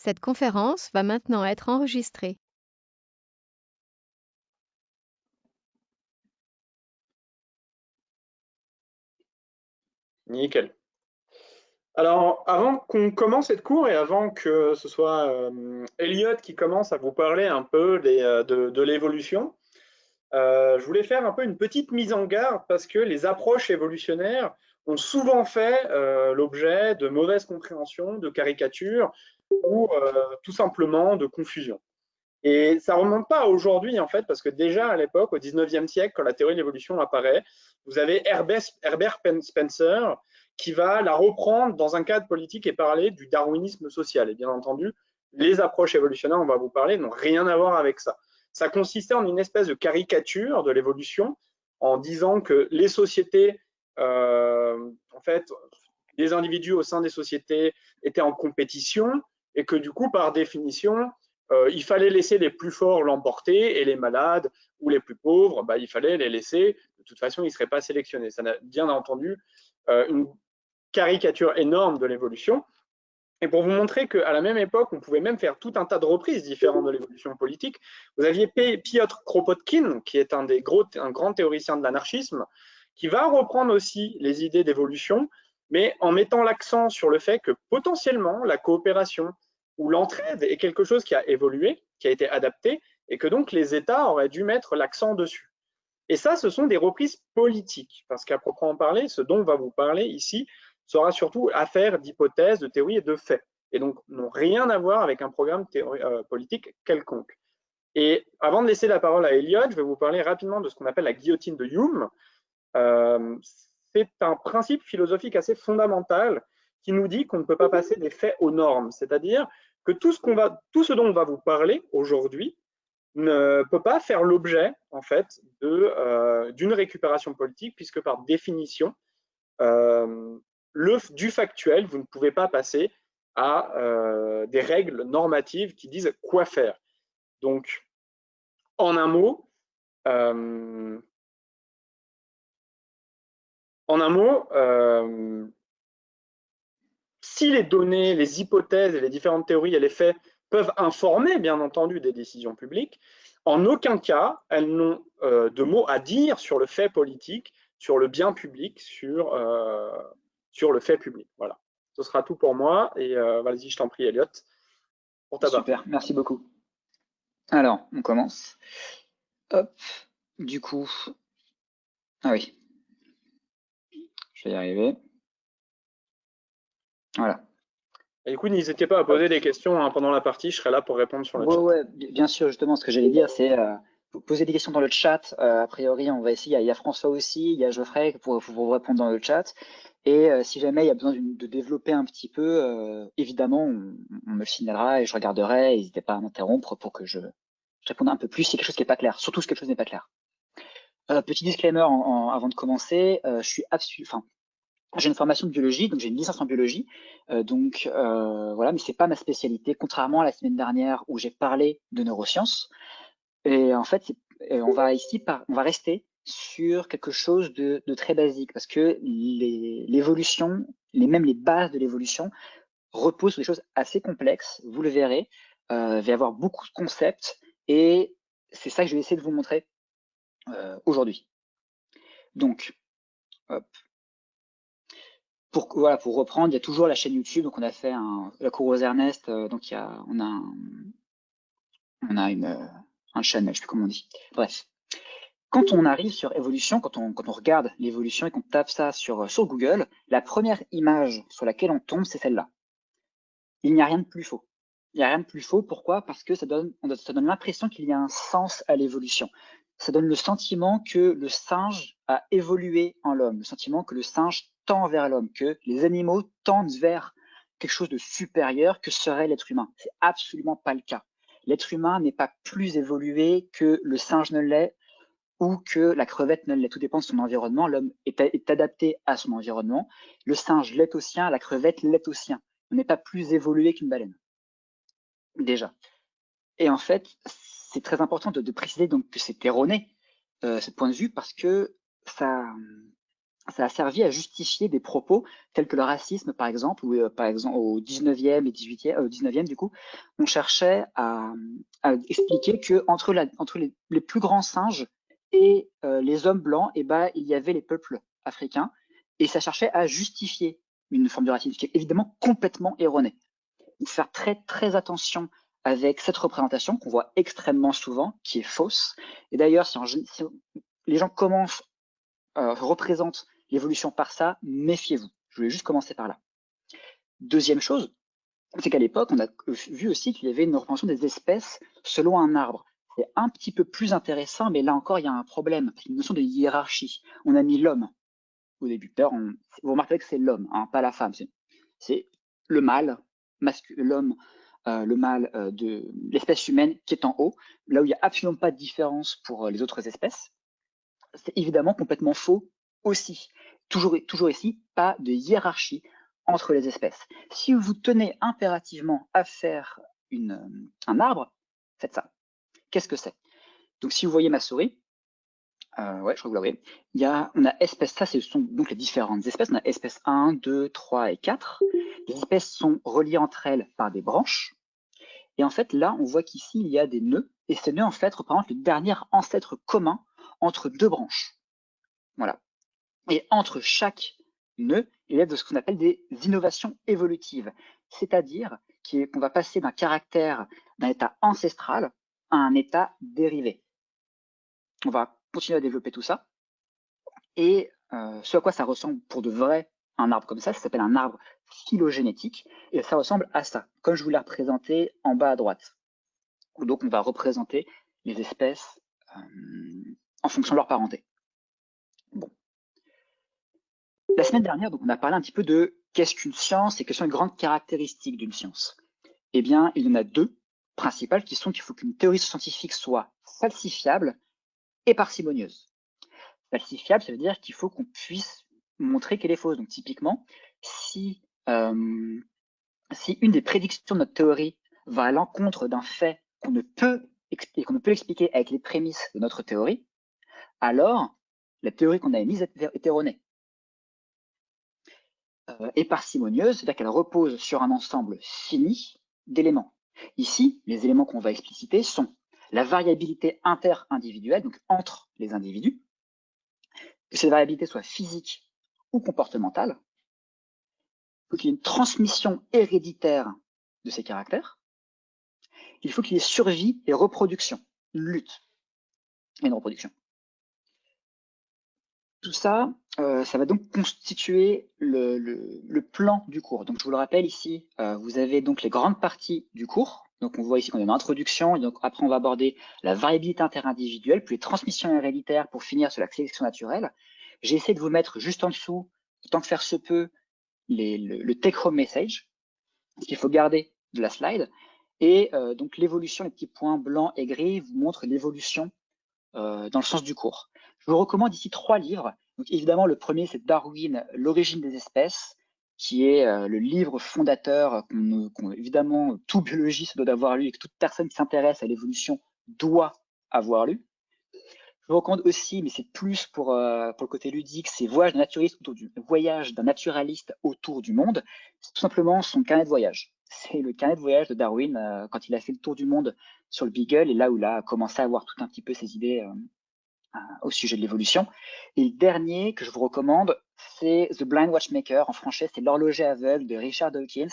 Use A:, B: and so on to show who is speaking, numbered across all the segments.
A: Cette conférence va maintenant être enregistrée.
B: Nickel. Alors, avant qu'on commence cette cours et avant que ce soit Elliot qui commence à vous parler un peu de l'évolution, je voulais faire un peu une petite mise en garde parce que les approches évolutionnaires ont souvent fait l'objet de mauvaises compréhensions, de caricatures ou tout simplement de confusion. Et ça remonte pas à aujourd'hui, en fait, parce que déjà à l'époque, au 19e siècle, quand la théorie de l'évolution apparaît, vous avez Herbert Spencer qui va la reprendre dans un cadre politique et parler du darwinisme social. Et bien entendu, les approches évolutionnaires, on va vous parler, n'ont rien à voir avec ça. Ça consistait en une espèce de caricature de l'évolution, en disant que les sociétés, en fait, les individus au sein des sociétés étaient en compétition et que du coup, par définition, il fallait laisser les plus forts l'emporter et les malades ou les plus pauvres, bah, il fallait les laisser. De toute façon, ils ne seraient pas sélectionnés. Ça n'a bien entendu une caricature énorme de l'évolution. Et pour vous montrer qu'à la même époque, on pouvait même faire tout un tas de reprises différentes de l'évolution politique, vous aviez Piotr Kropotkin, qui est un grand théoricien de l'anarchisme, qui va reprendre aussi les idées d'évolution, mais en mettant l'accent sur le fait que potentiellement la coopération ou l'entraide est quelque chose qui a évolué, qui a été adapté, et que donc les États auraient dû mettre l'accent dessus. Et ça, ce sont des reprises politiques, parce qu'à proprement parler, ce dont on va vous parler ici sera surtout affaire d'hypothèses, de théories et de faits, et donc n'ont rien à voir avec un programme politique quelconque. Et avant de laisser la parole à Elliot, je vais vous parler rapidement de ce qu'on appelle la guillotine de Hume. Euh, c'est un principe philosophique assez fondamental qui nous dit qu'on ne peut pas passer des faits aux normes, c'est-à-dire que tout ce dont on va vous parler aujourd'hui ne peut pas faire l'objet en fait d'une récupération politique, puisque par définition, du factuel, vous ne pouvez pas passer à des règles normatives qui disent quoi faire. Donc, en un mot, euh, si les données, les hypothèses et les différentes théories et les faits peuvent informer, bien entendu, des décisions publiques, en aucun cas, elles n'ont de mots à dire sur le fait politique, sur le bien public, sur le fait public. Voilà. Ce sera tout pour moi. Et vas-y, je t'en prie, Elliot, pour ta partie.
C: Super, merci beaucoup. Alors, on commence. Hop, du coup, ah oui, je vais y arriver. Voilà.
B: Et du coup, n'hésitez pas à poser des questions pendant la partie, je serai là pour répondre sur le chat.
C: Ouais, bien sûr, justement, ce que j'allais dire, c'est poser des questions dans le chat. A priori, on va essayer. Il y a François aussi, il y a Geoffrey pour vous répondre dans le chat. Et si jamais il y a besoin de développer un petit peu, évidemment, on me le signalera et je regarderai. N'hésitez pas à m'interrompre pour que je réponde un peu plus si quelque chose qui n'est pas clair. Surtout si quelque chose n'est pas clair. Petit disclaimer avant de commencer, je suis j'ai une formation de biologie, donc j'ai une licence en biologie, voilà, mais c'est pas ma spécialité, contrairement à la semaine dernière où j'ai parlé de neurosciences. Et en fait, on va rester sur quelque chose de très basique, parce que l'évolution, même les bases de l'évolution, reposent sur des choses assez complexes. Vous le verrez, il va y avoir beaucoup de concepts, et c'est ça que je vais essayer de vous montrer aujourd'hui. Donc, hop. Pour reprendre, il y a toujours la chaîne YouTube. Donc, on a fait la cour aux Ernest. Donc, on a un channel, je sais plus comment on dit. Bref. Quand on arrive sur évolution, quand on regarde l'évolution et qu'on tape ça sur Google, la première image sur laquelle on tombe, c'est celle-là. Il n'y a rien de plus faux. Il n'y a rien de plus faux. Pourquoi? Parce que ça donne l'impression qu'il y a un sens à l'évolution. Ça donne le sentiment que le singe a évolué en l'homme, le sentiment que le singe tend vers l'homme, que les animaux tendent vers quelque chose de supérieur que serait l'être humain. C'est absolument pas le cas. L'être humain n'est pas plus évolué que le singe ne l'est ou que la crevette ne l'est. Tout dépend de son environnement. L'homme est adapté à son environnement. Le singe l'est au sien, la crevette l'est au sien. On n'est pas plus évolué qu'une baleine. Déjà. Et en fait, c'est très important de préciser donc que c'est erroné, ce point de vue, parce que ça ça a servi à justifier des propos tels que le racisme, par exemple, où par exemple au 19e et 18e, 19e du coup, on cherchait à expliquer que entre les plus grands singes et les hommes blancs, eh ben, il y avait les peuples africains, et ça cherchait à justifier une forme de racisme qui est évidemment complètement erronée. Il faut faire très très attention avec cette représentation qu'on voit extrêmement souvent, qui est fausse. Et d'ailleurs, si les gens commencent représentent l'évolution par ça, méfiez-vous. Je voulais juste commencer par là. Deuxième chose, c'est qu'à l'époque, on a vu aussi qu'il y avait une représentation des espèces selon un arbre. C'est un petit peu plus intéressant, mais là encore, il y a un problème. C'est une notion de hiérarchie. On a mis l'homme au début. D'ailleurs, vous remarquerez que c'est l'homme, hein, pas la femme. C'est le mâle, l'homme, le mâle de l'espèce humaine qui est en haut, là où il n'y a absolument pas de différence pour les autres espèces. C'est évidemment complètement faux aussi. Toujours ici, pas de hiérarchie entre les espèces. Si vous tenez impérativement à faire un arbre, faites ça. Qu'est-ce que c'est? Donc si vous voyez ma souris, ouais, je crois que vous la voyez, on a espèce, ça ce sont donc les différentes espèces, on a espèce 1, 2, 3 et 4. Les espèces sont reliées entre elles par des branches. Et en fait, là, on voit qu'ici, il y a des nœuds, et ces nœuds, en fait, représentent le dernier ancêtre commun entre deux branches. Voilà. Et entre chaque nœud, il y a de ce qu'on appelle des innovations évolutives, c'est-à-dire qu'on va passer d'un caractère d'un état ancestral à un état dérivé. On va continuer à développer tout ça. Et ce à quoi ça ressemble pour de vrai un arbre comme ça s'appelle un arbre phylogénétique, et ça ressemble à ça, comme je vous l'ai représenté en bas à droite. Donc on va représenter les espèces en fonction de leur parenté. Bon. La semaine dernière, donc, on a parlé un petit peu de qu'est-ce qu'une science et quelles sont les grandes caractéristiques d'une science. Eh bien, il y en a deux principales qui sont qu'il faut qu'une théorie scientifique soit falsifiable et parcimonieuse. Falsifiable, ça veut dire qu'il faut qu'on puisse montrer qu'elle est fausse. Donc typiquement, si une des prédictions de notre théorie va à l'encontre d'un fait qu'on ne peut expliquer avec les prémices de notre théorie, alors la théorie qu'on a émise est erronée. Et parcimonieuse, c'est-à-dire qu'elle repose sur un ensemble fini d'éléments. Ici, les éléments qu'on va expliciter sont la variabilité inter-individuelle, donc entre les individus, que cette variabilité soit physique ou comportementale, il faut qu'il y ait une transmission héréditaire de ces caractères, il faut qu'il y ait survie et reproduction, une lutte et une reproduction. Tout ça, ça va donc constituer le plan du cours. Donc je vous le rappelle ici, vous avez donc les grandes parties du cours. Donc on voit ici qu'on a une introduction, et donc après on va aborder la variabilité interindividuelle, puis les transmissions héréditaires pour finir sur la sélection naturelle. J'ai essayé de vous mettre juste en dessous, autant que faire se peut, le take-home message, ce qu'il faut garder de la slide. Et donc l'évolution, les petits points blancs et gris vous montrent l'évolution dans le sens du cours. Je vous recommande ici 3 livres. Donc évidemment, le premier, c'est Darwin, l'origine des espèces, qui est le livre fondateur évidemment tout biologiste doit avoir lu et que toute personne qui s'intéresse à l'évolution doit avoir lu. Je vous recommande aussi, mais c'est plus pour le côté ludique, c'est Voyage d'un naturaliste autour du monde. C'est tout simplement son carnet de voyage. C'est le carnet de voyage de Darwin quand il a fait le tour du monde sur le Beagle, et là où il a commencé à avoir tout un petit peu ses idées au sujet de l'évolution. Et le dernier que je vous recommande, c'est The Blind Watchmaker. En français, c'est L'horloger aveugle de Richard Dawkins,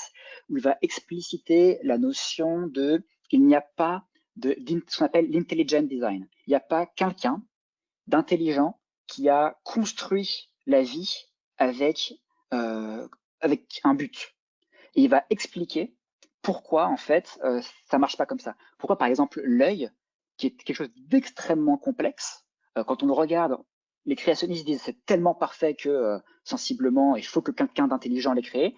C: où il va expliciter la notion de il n'y a pas ce qu'on appelle l'intelligent design. Il n'y a pas quelqu'un d'intelligent qui a construit la vie avec un but. Et il va expliquer pourquoi en fait ça marche pas comme ça. Pourquoi par exemple l'œil, qui est quelque chose d'extrêmement complexe, quand on le regarde, les créationnistes disent c'est tellement parfait que sensiblement il faut que quelqu'un d'intelligent l'ait créé.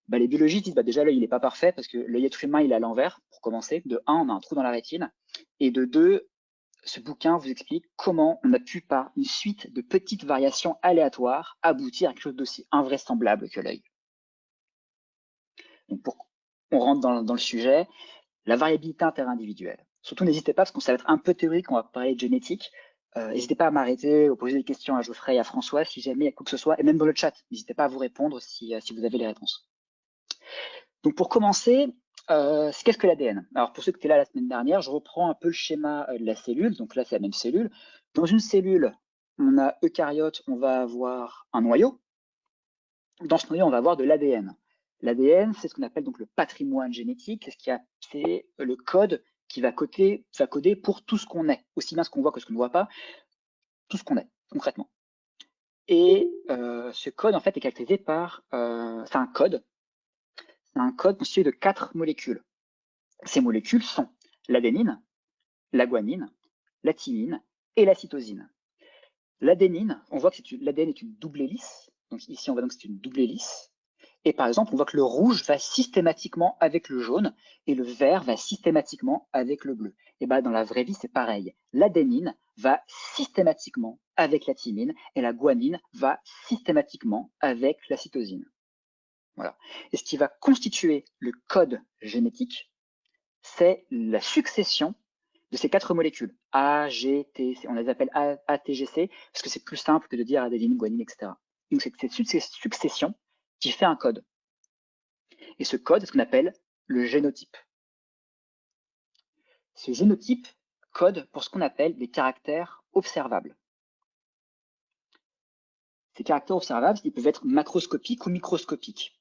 C: Bah, les biologistes disent déjà l'œil il est pas parfait parce que l'œil être humain il est à l'envers pour commencer. De 1, on a un trou dans la rétine, et de 2, ce bouquin vous explique comment on a pu, par une suite de petites variations aléatoires, aboutir à quelque chose d'aussi invraisemblable que l'œil. Donc on rentre dans le sujet, la variabilité interindividuelle. Surtout n'hésitez pas, parce qu'on ça va être un peu théorique, on va parler de génétique. N'hésitez pas à m'arrêter ou poser des questions à Geoffrey et à François si jamais il y a quoi que ce soit, et même dans le chat, n'hésitez pas à vous répondre si vous avez les réponses. Donc pour commencer, qu'est-ce que l'ADN? Alors pour ceux qui étaient là la semaine dernière, je reprends un peu le schéma de la cellule. Donc là, c'est la même cellule. Dans une cellule, on a eucaryote, on va avoir un noyau. Dans ce noyau, on va avoir de l'ADN. L'ADN, c'est ce qu'on appelle donc le patrimoine génétique. C'est le code qui va coder pour tout ce qu'on est, aussi bien ce qu'on voit que ce qu'on ne voit pas, tout ce qu'on est concrètement. Et ce code en fait est caractérisé par, c'est un code constitué de 4 molécules. Ces molécules sont l'adénine, la guanine, la thymine et la cytosine. L'adénine, on voit que l'ADN est une double hélice. Donc ici, on voit donc c'est une double hélice. Et par exemple, on voit que le rouge va systématiquement avec le jaune et le vert va systématiquement avec le bleu. Et ben dans la vraie vie, c'est pareil. L'adénine va systématiquement avec la thymine et la guanine va systématiquement avec la cytosine. Voilà. Et ce qui va constituer le code génétique, c'est la succession de ces 4 molécules, A, G, T, C. On les appelle A, T, G, C, parce que c'est plus simple que de dire adénine, guanine, etc. Donc c'est cette succession qui fait un code. Et ce code, c'est ce qu'on appelle le génotype. Ce génotype code pour ce qu'on appelle des caractères observables. Ces caractères observables, ils peuvent être macroscopiques ou microscopiques.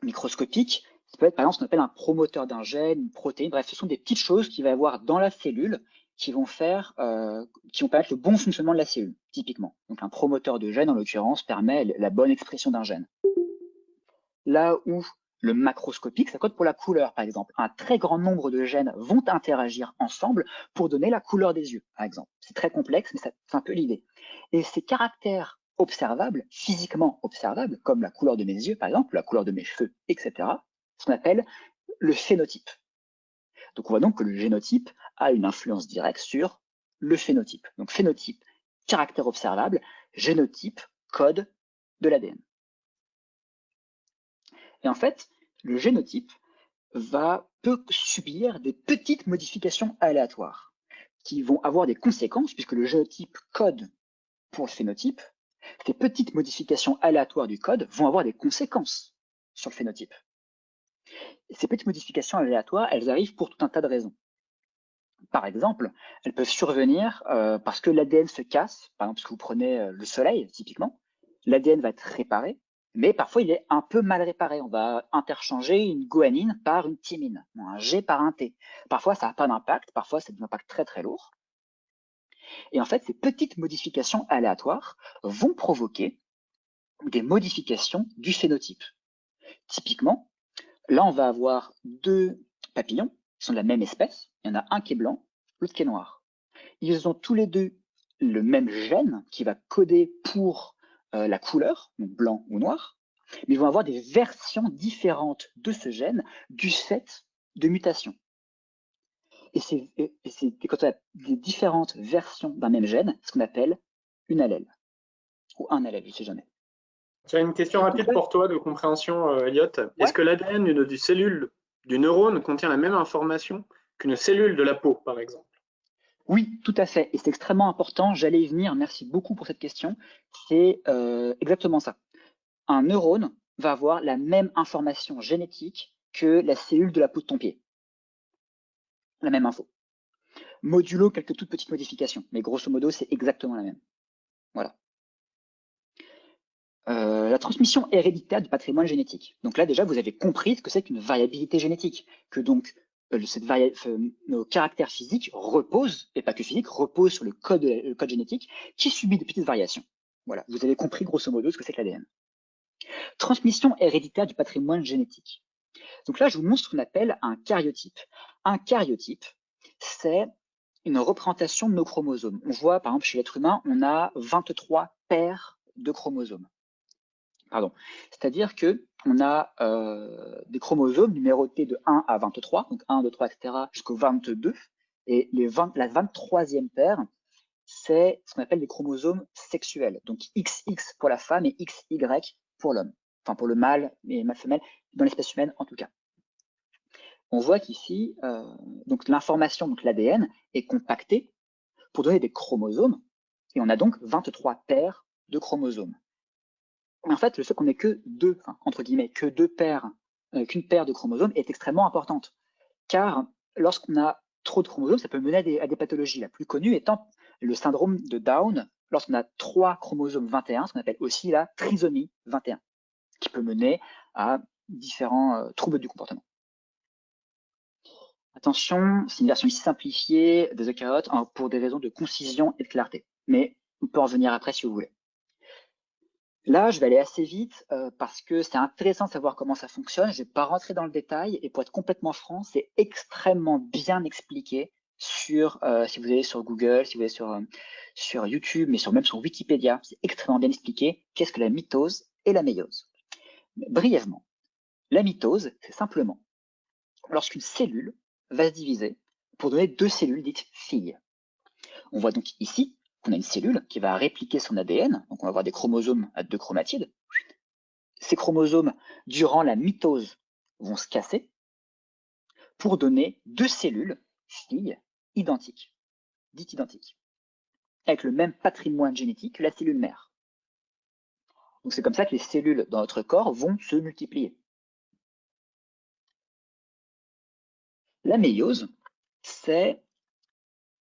C: Microscopiques, ça peut être par exemple ce qu'on appelle un promoteur d'un gène, une protéine, bref, ce sont des petites choses qu'il va y avoir dans la cellule qui vont permettre le bon fonctionnement de la cellule, typiquement. Donc un promoteur de gène, en l'occurrence, permet la bonne expression d'un gène. Là où le macroscopique, ça code pour la couleur, par exemple. Un très grand nombre de gènes vont interagir ensemble pour donner la couleur des yeux, par exemple. C'est très complexe, mais c'est un peu l'idée. Et ces caractères observables, physiquement observables, comme la couleur de mes yeux, par exemple, la couleur de mes cheveux, etc., ce qu'on appelle le phénotype. Donc on voit donc que le génotype a une influence directe sur le phénotype. Donc phénotype, caractère observable, génotype, code de l'ADN. Et en fait, le génotype peut subir des petites modifications aléatoires qui vont avoir des conséquences puisque le génotype code pour le phénotype. Ces petites modifications aléatoires du code vont avoir des conséquences sur le phénotype. Et ces petites modifications aléatoires, elles arrivent pour tout un tas de raisons. Par exemple, elles peuvent survenir parce que l'ADN se casse, par exemple, si vous prenez le soleil, typiquement, l'ADN va être réparé, mais parfois il est un peu mal réparé. On va interchanger une guanine par une thymine, un G par un T. Parfois, ça n'a pas d'impact, parfois, c'est un impact très très lourd. Et en fait, ces petites modifications aléatoires vont provoquer des modifications du phénotype. Typiquement, là, on va avoir 2 papillons qui sont de la même espèce. Il y en a un qui est blanc, l'autre qui est noir. Ils ont tous les deux le même gène qui va coder pour la couleur, donc blanc ou noir, mais ils vont avoir des versions différentes de ce gène du fait de mutations. Et quand on a des différentes versions d'un même gène, ce qu'on appelle une allèle, ou un allèle, je ne sais jamais.
B: J'ai une question rapide pour toi de compréhension, Elliot.
C: Ouais.
B: Est-ce que l'ADN d'une cellule du neurone contient la même information qu'une cellule de la peau, par exemple?
C: Oui, tout à fait. Et c'est extrêmement important. J'allais y venir. Merci beaucoup pour cette question. C'est exactement ça. Un neurone va avoir la même information génétique que la cellule de la peau de ton pied. La même info. Modulo quelques toutes petites modifications. Mais grosso modo, c'est exactement la même. Voilà. La transmission héréditaire du patrimoine génétique. Donc là, déjà, vous avez compris ce que c'est qu'une variabilité génétique. Que donc, nos caractères physiques reposent, et pas que physiques, reposent sur le code génétique qui subit de petites variations. Voilà, vous avez compris grosso modo ce que c'est que l'ADN. Transmission héréditaire du patrimoine génétique. Donc là, je vous montre ce qu'on appelle un karyotype. Un karyotype, c'est une représentation de nos chromosomes. On voit, par exemple, chez l'être humain, on a 23 paires de chromosomes. C'est-à-dire qu'on a des chromosomes numérotés de 1 à 23, donc 1, 2, 3, etc., jusqu'au 22. Et la 23e paire, c'est ce qu'on appelle des chromosomes sexuels. Donc XX pour la femme et XY pour l'homme. Enfin, pour le mâle et la femelle, dans l'espèce humaine en tout cas. On voit qu'ici, donc l'information, donc l'ADN, est compactée pour donner des chromosomes Et on a donc 23 paires de chromosomes. Et en fait, le fait qu'on ait que deux, enfin, entre guillemets, que deux paires, qu'une paire de chromosomes est extrêmement importante. Car lorsqu'on a trop de chromosomes, ça peut mener à des pathologies. La plus connue étant le syndrome de Down, lorsqu'on a 3 chromosomes 21, ce qu'on appelle aussi la trisomie 21, qui peut mener à différents troubles du comportement. Attention, c'est une version ici simplifiée des eucaryotes pour des raisons de concision et de clarté. Mais on peut en revenir après si vous voulez. Là, je vais aller assez vite parce que c'est intéressant de savoir comment ça fonctionne. Je ne vais pas rentrer dans le détail et pour être complètement franc, c'est extrêmement bien expliqué sur, si vous allez sur Google, si vous allez sur YouTube, mais même sur Wikipédia, c'est extrêmement bien expliqué qu'est-ce que la mitose et la méiose. Mais brièvement, la mitose, c'est simplement lorsqu'une cellule va se diviser pour donner deux cellules dites filles. On voit donc ici qu'on a une cellule qui va répliquer son ADN, donc on va avoir des chromosomes à 2 chromatides. Ces chromosomes, durant la mitose, vont se casser pour donner deux cellules filles identiques, dites identiques, avec le même patrimoine génétique que la cellule mère. Donc c'est comme ça que les cellules dans notre corps vont se multiplier. La méiose, c'est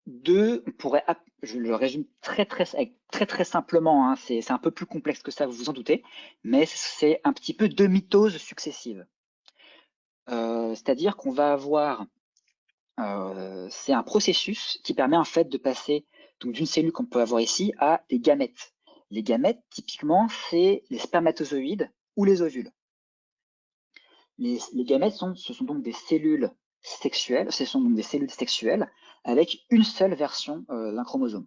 C: je le résume très simplement, hein, c'est un peu plus complexe que ça, vous vous en doutez, mais c'est un petit peu deux mitoses successives. C'est-à-dire qu'on va avoir, c'est un processus qui permet en fait de passer d'une cellule qu'on peut avoir ici à des gamètes. Les gamètes, typiquement, c'est les spermatozoïdes ou les ovules. Les gamètes ce sont donc des cellules sexuelles, ce sont donc des cellules sexuelles avec une seule version d'un chromosome.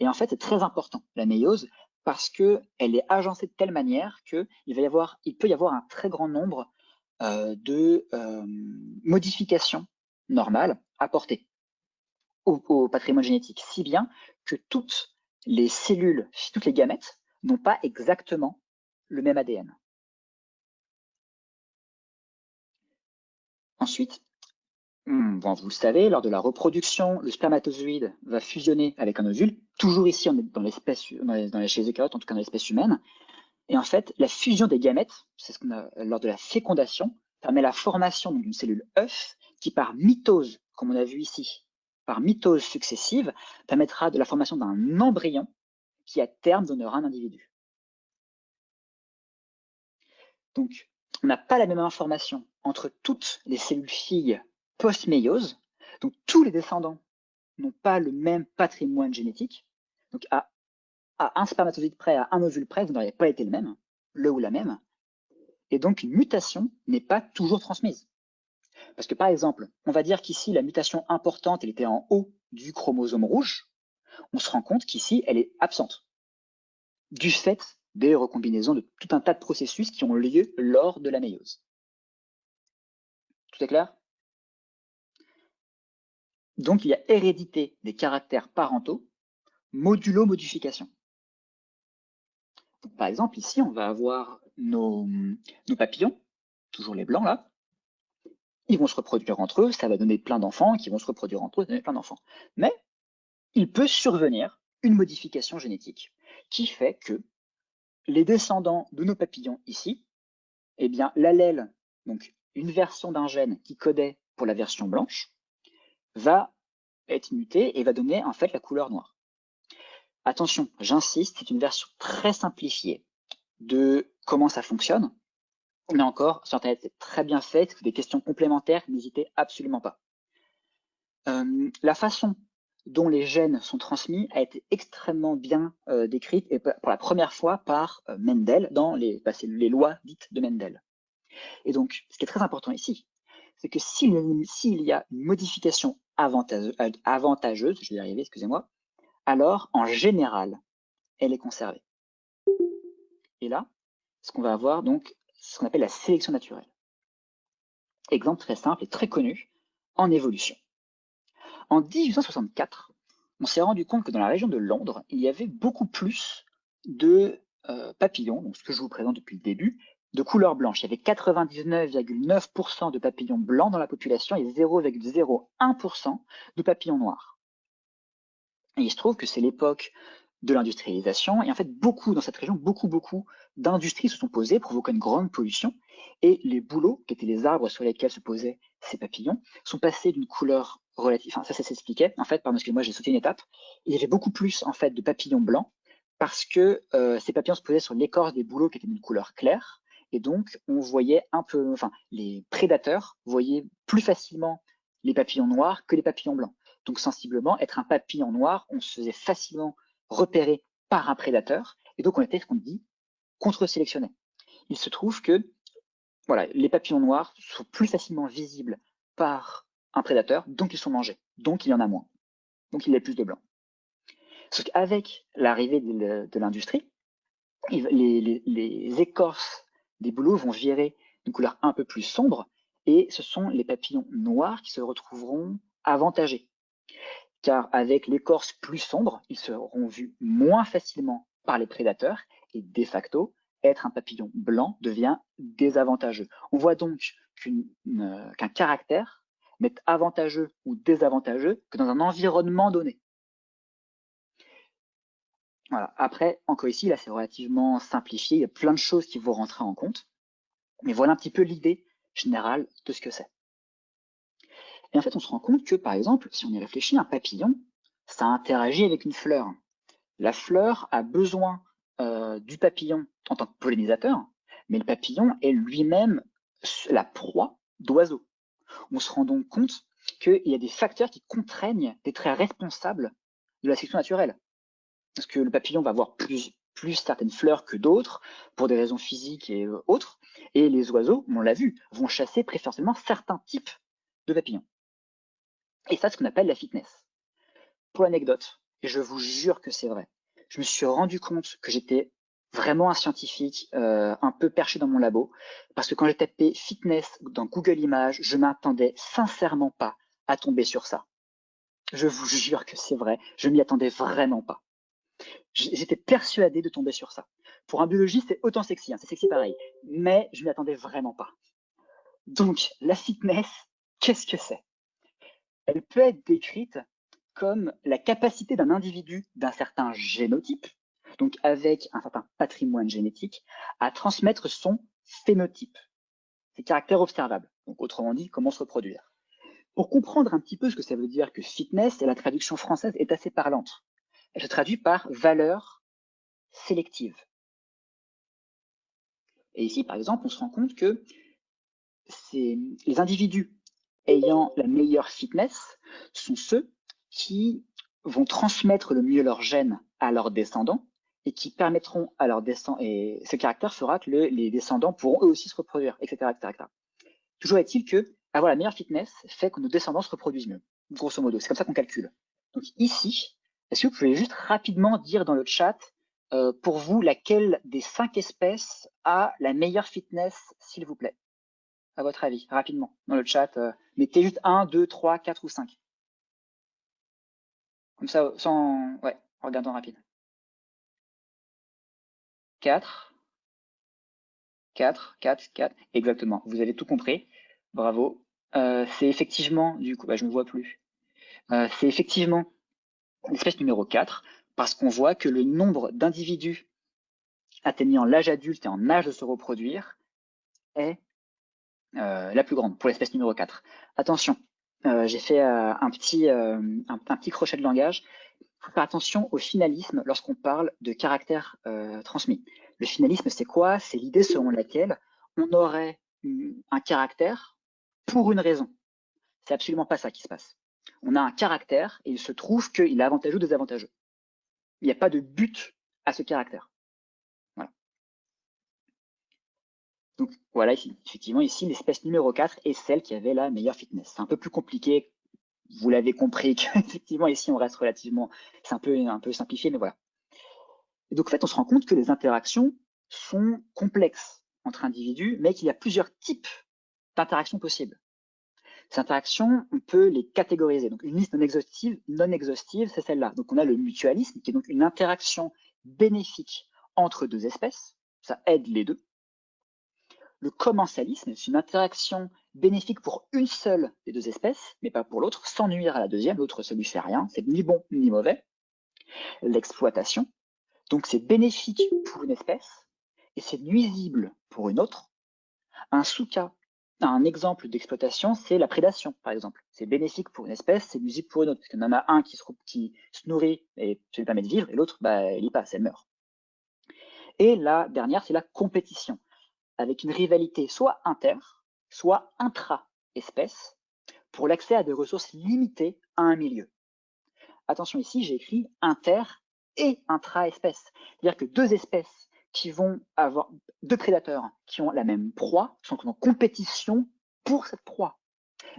C: Et en fait, c'est très important, la méiose, parce qu'elle est agencée de telle manière qu'il peut y avoir un très grand nombre de modifications normales apportées au patrimoine génétique, si bien que toutes les cellules, toutes les gamètes n'ont pas exactement le même ADN. Ensuite, bon, vous le savez, lors de la reproduction, le spermatozoïde va fusionner avec un ovule. Toujours ici, on est dans chez les eucaryotes, en tout cas dans l'espèce humaine. Et en fait, la fusion des gamètes, c'est ce qu'on a lors de la fécondation, permet la formation d'une cellule œuf qui, par mitose, comme on a vu ici, par mitose successive, permettra de la formation d'un embryon qui, à terme, donnera un individu. Donc, on n'a pas la même information entre toutes les cellules filles post-méiose. Donc, tous les descendants n'ont pas le même patrimoine génétique. Donc, à un spermatozoïde près, à un ovule près, vous n'auriez pas été le ou la même. Et donc, une mutation n'est pas toujours transmise. Parce que, par exemple, on va dire qu'ici, la mutation importante, elle était en haut du chromosome rouge. On se rend compte qu'ici, elle est absente. Du fait des recombinaisons de tout un tas de processus qui ont lieu lors de la méiose. Tout est clair? Donc, il y a hérédité des caractères parentaux, modulo modification. Donc, par exemple, ici, on va avoir nos papillons, toujours les blancs là. Ils vont se reproduire entre eux, ça va donner plein d'enfants, qui vont se reproduire entre eux, donner plein d'enfants. Mais il peut survenir une modification génétique qui fait que les descendants de nos papillons ici, eh bien, l'allèle, donc une version d'un gène qui codait pour la version blanche, va être muté et va donner en fait la couleur noire. Attention, j'insiste, c'est une version très simplifiée de comment ça fonctionne. Mais encore, sur Internet, c'est très bien fait. Si vous avez des questions complémentaires, n'hésitez absolument pas. La façon dont les gènes sont transmis a été extrêmement bien décrite et pour la première fois par Mendel dans les lois dites de Mendel. Et donc, ce qui est très important ici, c'est que s'il y a une modification avantageuse, je vais y arriver, excusez-moi, alors en général, elle est conservée. Et là, ce qu'on va avoir donc, ce qu'on appelle la sélection naturelle. Exemple très simple et très connu en évolution. En 1864, on s'est rendu compte que dans la région de Londres, il y avait beaucoup plus de papillons, donc ce que je vous présente depuis le début, de couleur blanche. Il y avait 99,9% de papillons blancs dans la population et 0,01% de papillons noirs. Et il se trouve que c'est l'époque de l'industrialisation. Et en fait, dans cette région, beaucoup d'industries se sont posées, provoquant une grande pollution. Et les bouleaux, qui étaient les arbres sur lesquels se posaient ces papillons, sont passés d'une couleur relative. Enfin, ça s'expliquait. En fait, pardon, excusez-moi, j'ai sauté une étape. Il y avait beaucoup plus, en fait, de papillons blancs parce que ces papillons se posaient sur l'écorce des bouleaux qui étaient d'une couleur claire. Et donc, on voyait les prédateurs voyaient plus facilement les papillons noirs que les papillons blancs. Donc, sensiblement, être un papillon noir, on se faisait facilement repérer par un prédateur. Et donc, on était, ce qu'on dit, contre-sélectionné. Il se trouve que voilà, les papillons noirs sont plus facilement visibles par un prédateur, donc ils sont mangés. Donc, il y en a moins. Donc, il y a plus de blancs. Sauf qu'avec l'arrivée de l'industrie, les écorces des bouleaux vont virer d'une couleur un peu plus sombre et ce sont les papillons noirs qui se retrouveront avantagés. Car avec l'écorce plus sombre, ils seront vus moins facilement par les prédateurs et de facto, être un papillon blanc devient désavantageux. On voit donc qu'un caractère n'est avantageux ou désavantageux que dans un environnement donné. Voilà. Après, encore ici, là, c'est relativement simplifié. Il y a plein de choses qui vont rentrer en compte. Mais voilà un petit peu l'idée générale de ce que c'est. Et en fait, on se rend compte que, par exemple, si on y réfléchit, un papillon, ça interagit avec une fleur. La fleur a besoin du papillon en tant que pollinisateur, mais le papillon est lui-même la proie d'oiseaux. On se rend donc compte qu'il y a des facteurs qui contraignent des traits responsables de la sélection naturelle. Parce que le papillon va avoir plus certaines fleurs que d'autres, pour des raisons physiques et autres. Et les oiseaux, on l'a vu, vont chasser préférentiellement certains types de papillons. Et ça, c'est ce qu'on appelle la fitness. Pour l'anecdote, et je vous jure que c'est vrai, je me suis rendu compte que j'étais vraiment un scientifique un peu perché dans mon labo, parce que quand j'ai tapé fitness dans Google Images, je m'attendais sincèrement pas à tomber sur ça. Je vous jure que c'est vrai, je m'y attendais vraiment pas. J'étais persuadé de tomber sur ça. Pour un biologiste, c'est autant sexy, hein, c'est sexy pareil, mais je m'y attendais vraiment pas. Donc, la fitness, qu'est-ce que c'est? Elle peut être décrite comme la capacité d'un individu d'un certain génotype, donc avec un certain patrimoine génétique, à transmettre son phénotype, ses caractères observables, donc autrement dit, comment se reproduire. Pour comprendre un petit peu ce que ça veut dire que fitness, et la traduction française est assez parlante. Elle se traduit par valeur sélective. Et ici, par exemple, on se rend compte que les individus ayant la meilleure fitness sont ceux qui vont transmettre le mieux leurs gènes à leurs descendants et qui permettront à leurs descendants, et ce caractère fera que les descendants pourront eux aussi se reproduire, etc. etc. Toujours est-il que avoir la meilleure fitness fait que nos descendants se reproduisent mieux, grosso modo. C'est comme ça qu'on calcule. Donc ici, est-ce que vous pouvez juste rapidement dire dans le chat, pour vous, laquelle des 5 espèces a la meilleure fitness, s'il vous plaît? À votre avis, rapidement, dans le chat. Mettez juste 1, 2, 3, 4 ou 5. Comme ça, sans... Ouais, en regardant rapide. 4, 4, 4, 4. Exactement, vous avez tout compris. Bravo. C'est effectivement, du coup, je ne me vois plus. C'est effectivement l'espèce numéro 4, parce qu'on voit que le nombre d'individus atteignant l'âge adulte et en âge de se reproduire est la plus grande pour l'espèce numéro 4. Attention, j'ai fait un petit crochet de langage. Il faut faire attention au finalisme lorsqu'on parle de caractère transmis. Le finalisme, c'est quoi? C'est l'idée selon laquelle on aurait un caractère pour une raison. C'est absolument pas ça qui se passe. On a un caractère et il se trouve qu'il est avantageux ou désavantageux. Il n'y a pas de but à ce caractère. Voilà. Donc voilà, ici, effectivement, ici, l'espèce numéro 4 est celle qui avait la meilleure fitness. C'est un peu plus compliqué. Vous l'avez compris qu'effectivement, ici, on reste relativement... C'est un peu simplifié, mais voilà. Et donc, en fait, on se rend compte que les interactions sont complexes entre individus, mais qu'il y a plusieurs types d'interactions possibles. Ces interactions, on peut les catégoriser. Donc, une liste non exhaustive, c'est celle-là. Donc, on a le mutualisme, qui est donc une interaction bénéfique entre deux espèces. Ça aide les deux. Le commensalisme, c'est une interaction bénéfique pour une seule des deux espèces, mais pas pour l'autre, sans nuire à la deuxième. L'autre, ça lui fait rien. C'est ni bon ni mauvais. L'exploitation, donc c'est bénéfique pour une espèce et c'est nuisible pour une autre. Un exemple d'exploitation, c'est la prédation, par exemple. C'est bénéfique pour une espèce, c'est nuisible pour une autre. Parce qu'il y en a un qui se nourrit et ça lui permet de vivre, et l'autre, elle y passe, elle meurt. Et la dernière, c'est la compétition, avec une rivalité soit inter, soit intra-espèce, pour l'accès à des ressources limitées à un milieu. Attention, ici, j'ai écrit inter et intra-espèce. C'est-à-dire que deux espèces qui vont avoir deux prédateurs qui ont la même proie sont en compétition pour cette proie.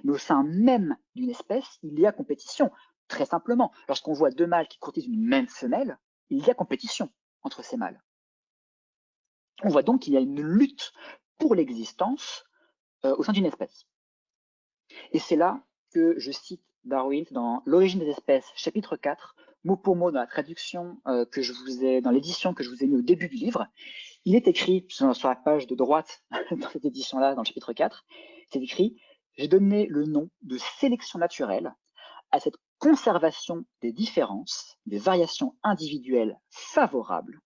C: Mais au sein même d'une espèce, il y a compétition. Très simplement, lorsqu'on voit deux mâles qui courtisent une même femelle, il y a compétition entre ces mâles. On voit donc qu'il y a une lutte pour l'existence au sein d'une espèce. Et c'est là que je cite Darwin dans L'origine des espèces, chapitre 4, mot pour mot dans la traduction dans l'édition que je vous ai mis au début du livre. Il est écrit sur la page de droite dans cette édition-là, dans le chapitre 4, c'est écrit « J'ai donné le nom de sélection naturelle à cette conservation des différences, des variations individuelles favorables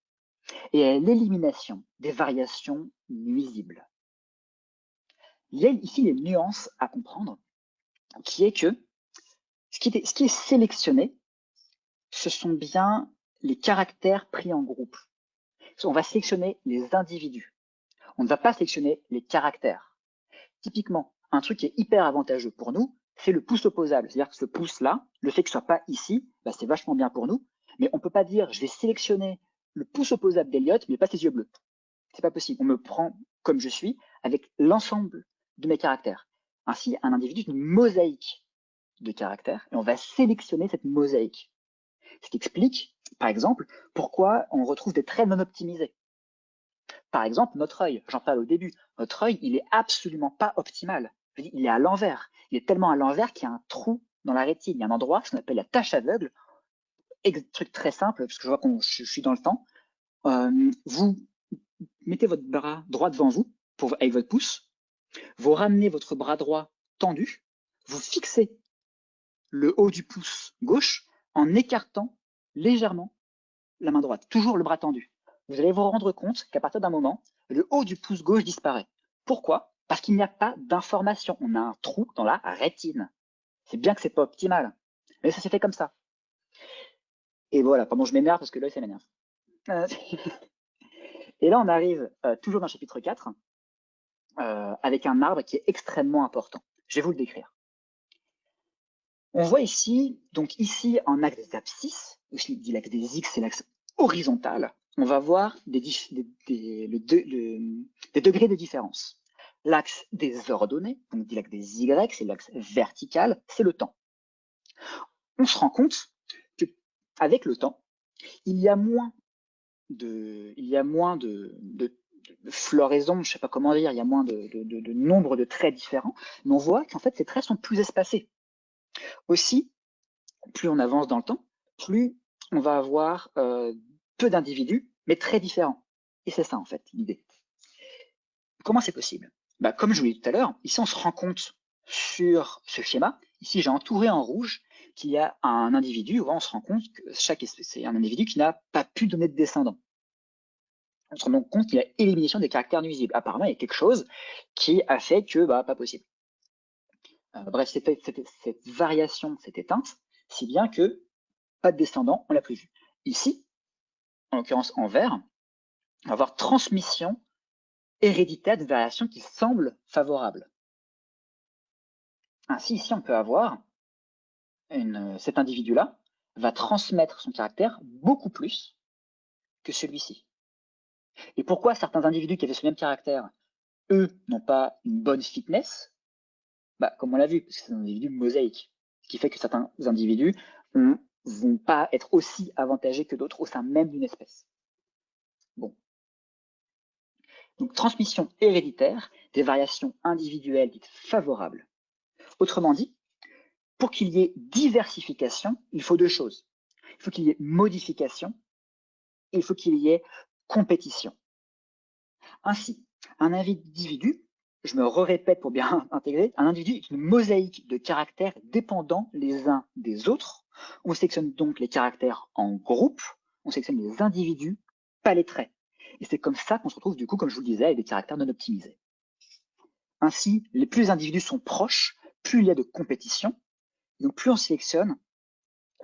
C: et à l'élimination des variations nuisibles. » Il y a ici les nuances à comprendre, qui est que ce qui est sélectionné, ce sont bien les caractères pris en groupe. On va sélectionner les individus. On ne va pas sélectionner les caractères. Typiquement, un truc qui est hyper avantageux pour nous, c'est le pouce opposable. C'est-à-dire que ce pouce-là, le fait qu'il ne soit pas ici, c'est vachement bien pour nous. Mais on ne peut pas dire, je vais sélectionner le pouce opposable d'Eliott, mais pas ses yeux bleus. C'est pas possible. On me prend comme je suis, avec l'ensemble de mes caractères. Ainsi, un individu est une mosaïque de caractères, et on va sélectionner cette mosaïque. Ce qui explique, par exemple, pourquoi on retrouve des traits non optimisés. Par exemple, notre œil, j'en parle au début, notre œil, il est absolument pas optimal. Il est à l'envers. Il est tellement à l'envers qu'il y a un trou dans la rétine. Il y a un endroit, ce qu'on appelle la tache aveugle. Truc très simple, parce que je vois que je suis dans le temps. Vous mettez votre bras droit devant vous, avec votre pouce. Vous ramenez votre bras droit tendu. Vous fixez le haut du pouce gauche en écartant légèrement la main droite. Toujours le bras tendu. Vous allez vous rendre compte qu'à partir d'un moment, le haut du pouce gauche disparaît. Pourquoi? Parce qu'il n'y a pas d'information. On a un trou dans la rétine. C'est bien que c'est pas optimal, mais ça s'est fait comme ça. Et voilà, pardon, je m'énerve parce que l'œil, ça m'énerve. Et là, on arrive toujours dans le chapitre 4, avec un arbre qui est extrêmement important. Je vais vous le décrire. On voit ici, donc ici en axe des abscisses, aussi dit l'axe des X, c'est l'axe horizontal, on va voir des degrés de différence. L'axe des ordonnées, donc dit l'axe des Y, c'est l'axe vertical, c'est le temps. On se rend compte qu'avec le temps, il y a moins de floraison, je ne sais pas comment dire, il y a moins de nombre de traits différents, mais on voit qu'en fait ces traits sont plus espacés. Aussi, plus on avance dans le temps, plus on va avoir peu d'individus, mais très différents. Et c'est ça en fait l'idée. Comment c'est possible? Comme je vous l'ai dit tout à l'heure, ici on se rend compte sur ce schéma, ici j'ai entouré en rouge qu'il y a un individu, on se rend compte que chaque espèce, c'est un individu qui n'a pas pu donner de descendants. On se rend donc compte qu'il y a élimination des caractères nuisibles. Apparemment, il y a quelque chose qui a fait que, pas possible. Bref, cette variation s'est éteinte, si bien que pas de descendants, on l'a plus vu. Ici, en l'occurrence en vert, on va avoir transmission héréditaire d'une variation qui semble favorable. Ainsi, ici, on peut avoir cet individu-là va transmettre son caractère beaucoup plus que celui-ci. Et pourquoi certains individus qui avaient ce même caractère, eux, n'ont pas une bonne fitness? Comme on l'a vu, parce que c'est un individu mosaïque, ce qui fait que certains individus ne vont pas être aussi avantagés que d'autres au sein même d'une espèce. Bon. Donc, transmission héréditaire des variations individuelles dites favorables. Autrement dit, pour qu'il y ait diversification, il faut deux choses. Il faut qu'il y ait modification et il faut qu'il y ait compétition. Ainsi, un individu, je me répète pour bien intégrer, un individu est une mosaïque de caractères dépendants les uns des autres On sélectionne donc les caractères en groupe, on sélectionne les individus, pas les traits. Et c'est comme ça qu'on se retrouve, du coup, comme je vous le disais, avec des caractères non optimisés. Ainsi, plus les individus sont proches, plus il y a de compétition, donc plus on sélectionne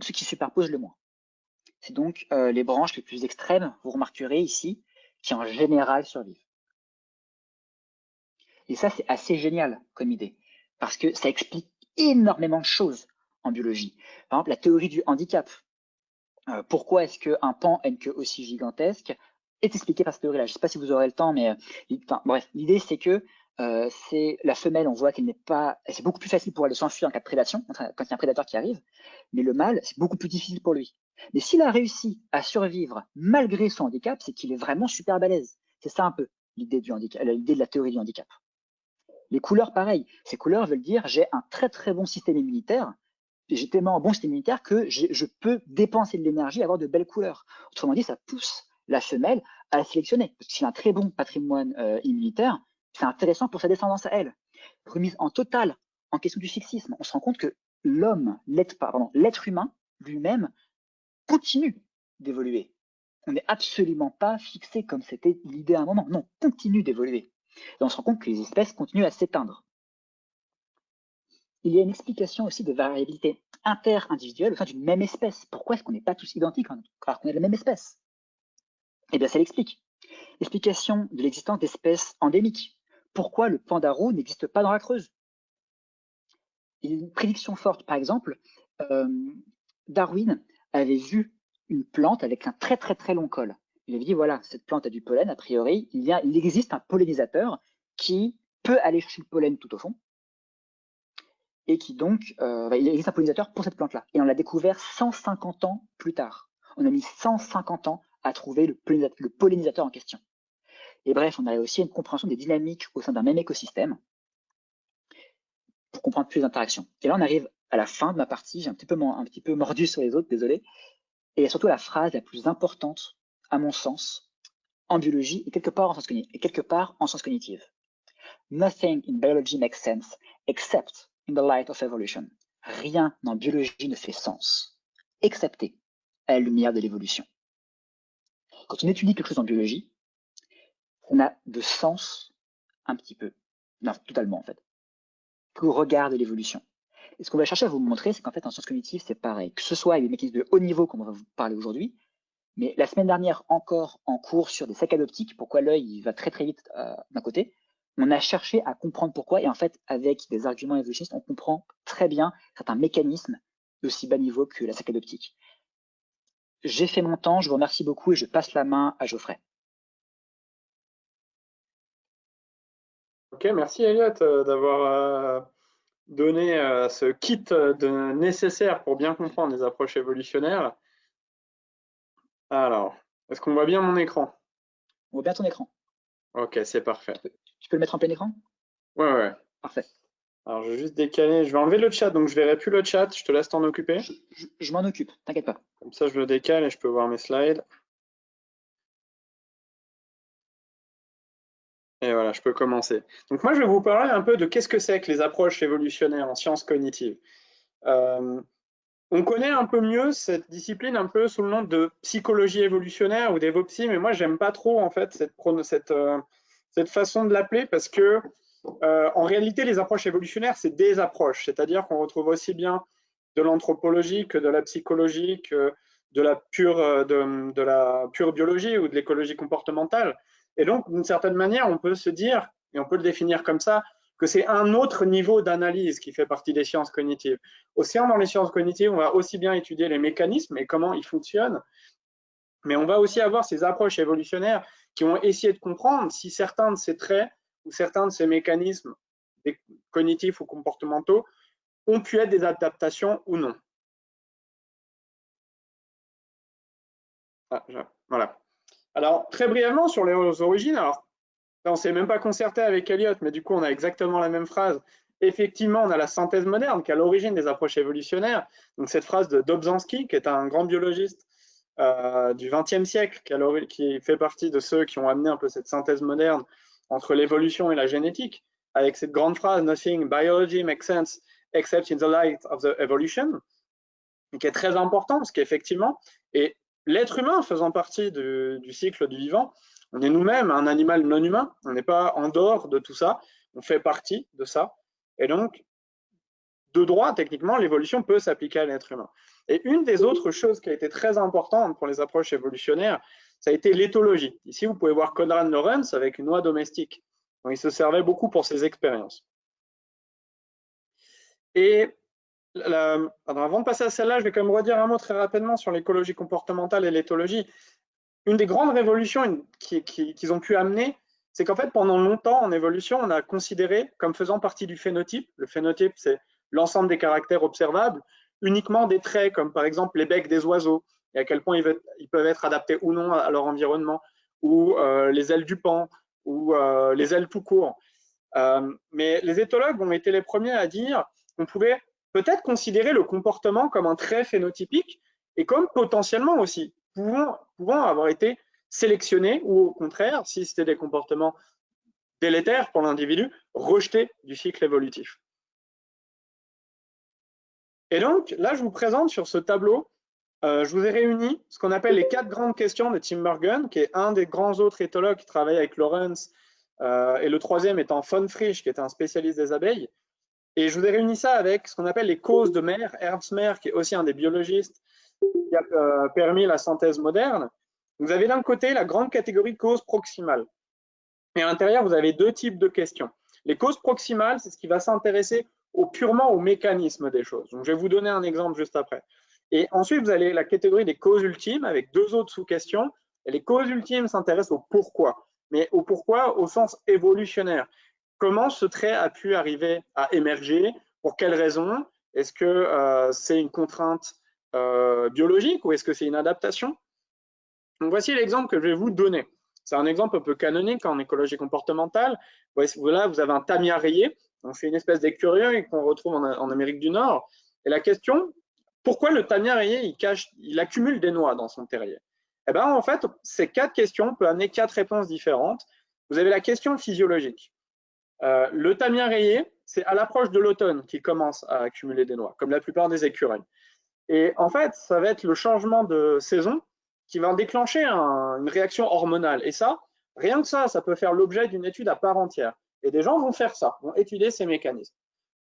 C: ce qui superpose le moins. C'est donc les branches les plus extrêmes, vous remarquerez ici, qui en général survivent. Et ça, c'est assez génial comme idée, parce que ça explique énormément de choses en biologie. Par exemple, la théorie du handicap. Pourquoi est-ce qu'un pan a une queue aussi gigantesque est expliqué par cette théorie-là. Je ne sais pas si vous aurez le temps, mais bref, l'idée c'est que c'est la femelle, on voit qu'elle n'est pas, c'est beaucoup plus facile pour elle de s'enfuir en cas de prédation, quand il y a un prédateur qui arrive, mais le mâle, c'est beaucoup plus difficile pour lui. Mais s'il a réussi à survivre malgré son handicap, c'est qu'il est vraiment super balèze. C'est ça un peu l'idée du handicap, l'idée de la théorie du handicap. Les couleurs, pareil. Ces couleurs veulent dire j'ai un très très bon système immunitaire. J'ai tellement un bon système immunitaire que je peux dépenser de l'énergie et avoir de belles couleurs. Autrement dit, ça pousse la femelle à la sélectionner. Parce que s'il a un très bon patrimoine immunitaire, c'est intéressant pour sa descendance à elle. Remise en totale en question du sexisme, on se rend compte que l'être humain lui-même continue d'évoluer. On n'est absolument pas fixé comme c'était l'idée à un moment. Non, continue d'évoluer. Et on se rend compte que les espèces continuent à s'éteindre. Il y a une explication aussi de variabilité inter-individuelle au sein d'une même espèce. Pourquoi est-ce qu'on n'est pas tous identiques alors qu'on est de la même espèce? Eh bien, ça l'explique. L'explication de l'existence d'espèces endémiques. Pourquoi le panda roux n'existe pas dans la Creuse? Il y a une prédiction forte. Par exemple, Darwin avait vu une plante avec un très très très long col. Il avait dit, voilà, cette plante a du pollen, a priori, il existe un pollinisateur qui peut aller chercher le pollen tout au fond, et qui donc, il existe un pollinisateur pour cette plante-là. Et on l'a découvert 150 ans plus tard. On a mis 150 ans à trouver le pollinisateur en question. Et bref, on a aussi une compréhension des dynamiques au sein d'un même écosystème pour comprendre plus les interactions. Et là, on arrive à la fin de ma partie. J'ai un petit peu mordu sur les autres, désolé. Et surtout la phrase la plus importante, à mon sens, en biologie et quelque part en sciences cognitives. Nothing in biology makes sense except in the light of evolution. Rien en biologie ne fait sens, excepté à la lumière de l'évolution. Quand on étudie quelque chose en biologie, on a de sens un petit peu, non, totalement en fait, au regard de l'évolution. Et ce qu'on va chercher à vous montrer, c'est qu'en fait, en sciences cognitives, c'est pareil. Que ce soit avec des mécanismes de haut niveau, comme on va vous parler aujourd'hui, mais la semaine dernière, encore en cours sur des saccades optiques, pourquoi l'œil va très très vite d'un côté, on a cherché à comprendre pourquoi, et en fait, avec des arguments évolutionnistes, on comprend très bien certains mécanismes d'aussi bas niveau que la saccade optique. J'ai fait mon temps, je vous remercie beaucoup et je passe la main à Geoffrey.
B: Ok, merci Elliot d'avoir donné ce kit nécessaire pour bien comprendre les approches évolutionnaires. Alors, est-ce qu'on voit bien mon écran?
C: On voit bien ton écran.
B: Ok, c'est parfait.
C: Tu peux le mettre en plein écran?
B: Ouais.
C: Parfait.
B: Alors, je vais juste décaler. Je vais enlever le chat, donc je verrai plus le chat. Je te laisse t'en occuper.
C: Je m'en occupe, t'inquiète pas.
B: Comme ça, je le décale et je peux voir mes slides. Et voilà, je peux commencer. Donc moi, je vais vous parler un peu de qu'est-ce que c'est que les approches évolutionnaires en sciences cognitives. On connaît un peu mieux cette discipline un peu sous le nom de psychologie évolutionnaire ou d'évopsie, mais moi, j'aime pas trop en fait cette façon de l'appeler parce que en réalité, les approches évolutionnaires, c'est des approches, c'est-à-dire qu'on retrouve aussi bien de l'anthropologie que de la psychologie, que de la pure biologie ou de l'écologie comportementale. Et donc, d'une certaine manière, on peut se dire, et on peut le définir comme ça, que c'est un autre niveau d'analyse qui fait partie des sciences cognitives. Aussi, dans les sciences cognitives, on va aussi bien étudier les mécanismes et comment ils fonctionnent, mais on va aussi avoir ces approches évolutionnaires qui vont essayer de comprendre si certains de ces traits ou certains de ces mécanismes cognitifs ou comportementaux ont pu être des adaptations ou non. Voilà. Alors, très brièvement, sur les origines, alors, là, on ne s'est même pas concerté avec Elliot, mais du coup, on a exactement la même phrase. Effectivement, on a la synthèse moderne qui est à l'origine des approches évolutionnaires. Donc, cette phrase de Dobzhansky, qui est un grand biologiste du XXe siècle, qui fait partie de ceux qui ont amené un peu cette synthèse moderne entre l'évolution et la génétique, avec cette grande phrase « Nothing biology makes sense except in the light of the evolution ». et qui est très important, parce qu'effectivement, et l'être humain faisant partie du cycle du vivant, on est nous-mêmes un animal non humain, on n'est pas en dehors de tout ça, on fait partie de ça, et donc, de droit, techniquement, l'évolution peut s'appliquer à l'être humain. Et une des autres choses qui a été très importante pour les approches évolutionnaires, ça a été l'éthologie. Ici, vous pouvez voir Konrad Lorenz avec une oie domestique. Donc, il se servait beaucoup pour ses expériences. Et avant de passer à celle-là, je vais quand même redire un mot très rapidement sur l'écologie comportementale et l'éthologie. Une des grandes révolutions qu'ils ont pu amener, c'est qu'en fait, pendant longtemps, en évolution, on a considéré comme faisant partie du phénotype. Le phénotype, c'est l'ensemble des caractères observables, uniquement des traits, comme par exemple les becs des oiseaux, et à quel point ils peuvent être adaptés ou non à leur environnement, ou les ailes du paon, ou les ailes tout court. Mais les éthologues ont été les premiers à dire qu'on pouvait peut-être considérer le comportement comme un trait phénotypique et comme potentiellement aussi pouvant avoir été sélectionnés ou au contraire, si c'était des comportements délétères pour l'individu, rejetés du cycle évolutif. Et donc, là, je vous présente sur ce tableau, je vous ai réuni ce qu'on appelle les 4 grandes questions de Tim Bergen, qui est un des grands autres éthologues qui travaille avec Lorenz, et le troisième étant von Frisch, qui est un spécialiste des abeilles. Et je vous ai réuni ça avec ce qu'on appelle les causes de Mayr, Ernst Mayr, qui est aussi un des biologistes qui a permis la synthèse moderne. Vous avez d'un côté la grande catégorie cause proximale. Et à l'intérieur, vous avez 2 types de questions. Les causes proximales, c'est ce qui va s'intéresser purement au mécanisme des choses. Donc, je vais vous donner un exemple juste après. Et ensuite, vous avez la catégorie des causes ultimes avec 2 autres sous-questions. Et les causes ultimes s'intéressent au pourquoi, mais au pourquoi au sens évolutionnaire. Comment ce trait a pu arriver à émerger? Pour quelles raisons? Est-ce que c'est une contrainte biologique ou est-ce que c'est une adaptation? Donc, voici l'exemple que je vais vous donner. C'est un exemple un peu canonique en écologie comportementale. Voilà, vous avez un tamiya rayé. C'est une espèce d'écureuil qu'on retrouve en Amérique du Nord. Et la question, pourquoi le tamiya rayé, il accumule des noix dans son terrier? Eh bien, en fait, ces 4 questions peuvent amener 4 réponses différentes. Vous avez la question physiologique. Le tamiya rayé, c'est à l'approche de l'automne qu'il commence à accumuler des noix, comme la plupart des écureuils. Et en fait, ça va être le changement de saison qui va déclencher une réaction hormonale. Et ça, rien que ça peut faire l'objet d'une étude à part entière. Et des gens vont faire ça, vont étudier ces mécanismes.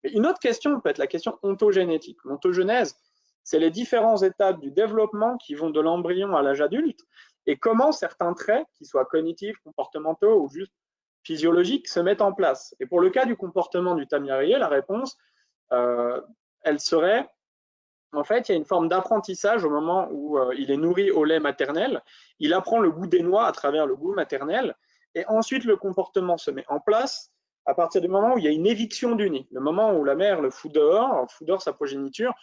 B: Mais une autre question peut être la question ontogénétique. L'ontogenèse, c'est les différentes étapes du développement qui vont de l'embryon à l'âge adulte et comment certains traits, qu'ils soient cognitifs, comportementaux ou juste physiologiques, se mettent en place. Et pour le cas du comportement du tamiya rayé, la réponse, elle serait en fait, il y a une forme d'apprentissage au moment où il est nourri au lait maternel. Il apprend le goût des noix à travers le goût maternel. Et ensuite, le comportement se met en place à partir du moment où il y a une éviction du nid. Le moment où la mère le fout dehors sa progéniture,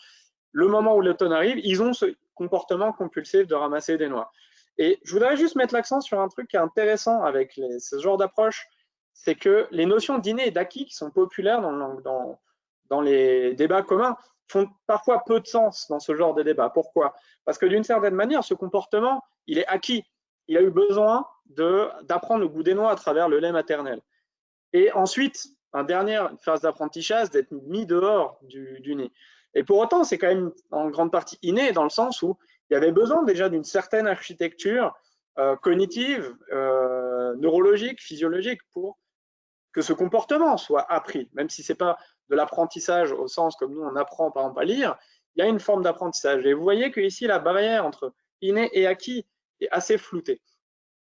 B: le moment où l'automne arrive, ils ont ce comportement compulsif de ramasser des noix. Et je voudrais juste mettre l'accent sur un truc qui est intéressant avec ce genre d'approche, c'est que les notions d'inné et d'acquis qui sont populaires dans les débats communs font parfois peu de sens dans ce genre de débat. Pourquoi? Parce que d'une certaine manière, ce comportement, il est acquis. Il a eu besoin d'apprendre le goût des noix à travers le lait maternel. Et ensuite, une dernière phase d'apprentissage, d'être mis dehors du nid. Et pour autant, c'est quand même en grande partie inné, dans le sens où il y avait besoin déjà d'une certaine architecture cognitive, neurologique, physiologique, pour que ce comportement soit appris, même si ce n'est pas de l'apprentissage au sens comme nous on apprend par exemple à lire, il y a une forme d'apprentissage. Et vous voyez que ici la barrière entre inné et acquis est assez floutée.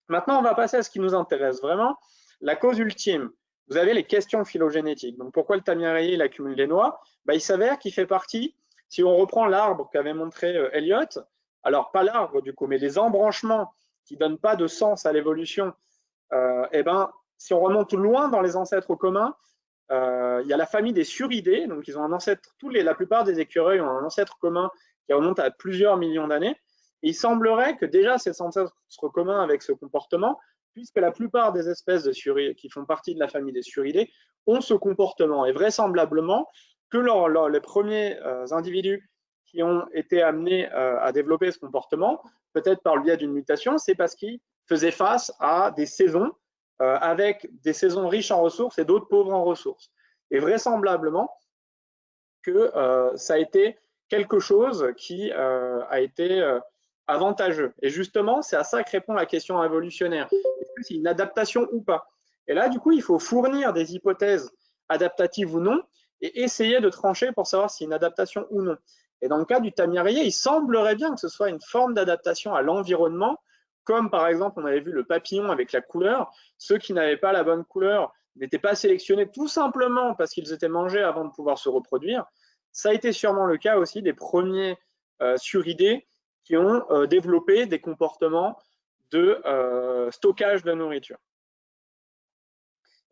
B: Maintenant, on va passer à ce qui nous intéresse vraiment, la cause ultime. Vous avez les questions phylogénétiques. Donc pourquoi le tamiya rayé il accumule des noix? Il s'avère qu'il fait partie, si on reprend l'arbre qu'avait montré Elliott, alors pas l'arbre du coup, mais les embranchements qui ne donnent pas de sens à l'évolution, si on remonte loin dans les ancêtres communs, il y a la famille des suridés, donc ils ont un ancêtre, la plupart des écureuils ont un ancêtre commun qui remonte à plusieurs millions d'années. Et il semblerait que déjà ces ancêtres communs avec ce comportement, puisque la plupart des espèces de suridés qui font partie de la famille des suridés ont ce comportement. Et vraisemblablement que les premiers individus qui ont été amenés à développer ce comportement, peut-être par le biais d'une mutation, c'est parce qu'ils faisaient face à des saisons avec des saisons riches en ressources et d'autres pauvres en ressources. Et vraisemblablement que ça a été quelque chose qui a été avantageux. Et justement, c'est à ça que répond la question évolutionnaire. Est-ce que c'est une adaptation ou pas? Et là, du coup, il faut fournir des hypothèses adaptatives ou non et essayer de trancher pour savoir si c'est une adaptation ou non. Et dans le cas du tamirier, il semblerait bien que ce soit une forme d'adaptation à l'environnement, comme par exemple, on avait vu le papillon avec la couleur. Ceux qui n'avaient pas la bonne couleur n'étaient pas sélectionnés tout simplement parce qu'ils étaient mangés avant de pouvoir se reproduire. Ça a été sûrement le cas aussi des premiers suridés qui ont développé des comportements de stockage de nourriture.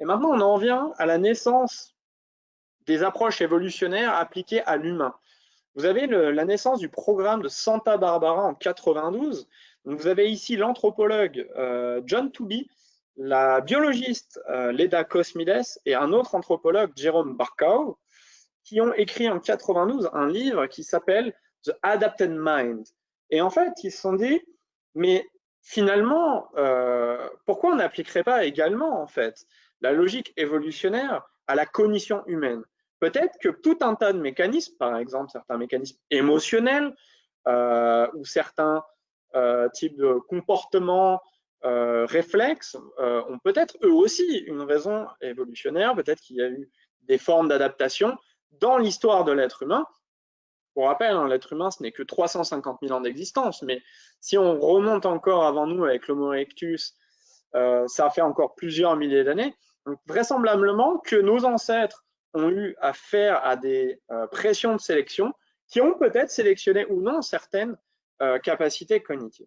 B: Et maintenant, on en vient à la naissance des approches évolutionnaires appliquées à l'humain. Vous avez la naissance du programme de Santa Barbara en 92. Donc vous avez ici l'anthropologue John Tooby, la biologiste Leda Cosmides et un autre anthropologue, Jerome Barkow, qui ont écrit en 92 un livre qui s'appelle The Adapted Mind. Et en fait, ils se sont dit, mais finalement, pourquoi on n'appliquerait pas également en fait la logique évolutionnaire à la cognition humaine? Peut-être que tout un tas de mécanismes, par exemple certains mécanismes émotionnels ou certains types de comportements réflexes ont peut-être eux aussi une raison évolutionnaire, peut-être qu'il y a eu des formes d'adaptation dans l'histoire de l'être humain. Pour rappel, hein, l'être humain, ce n'est que 350 000 ans d'existence, mais si on remonte encore avant nous avec l'Homo erectus, ça fait encore plusieurs milliers d'années. Donc, vraisemblablement que nos ancêtres ont eu à faire à des pressions de sélection qui ont peut-être sélectionné ou non certaines capacités cognitives.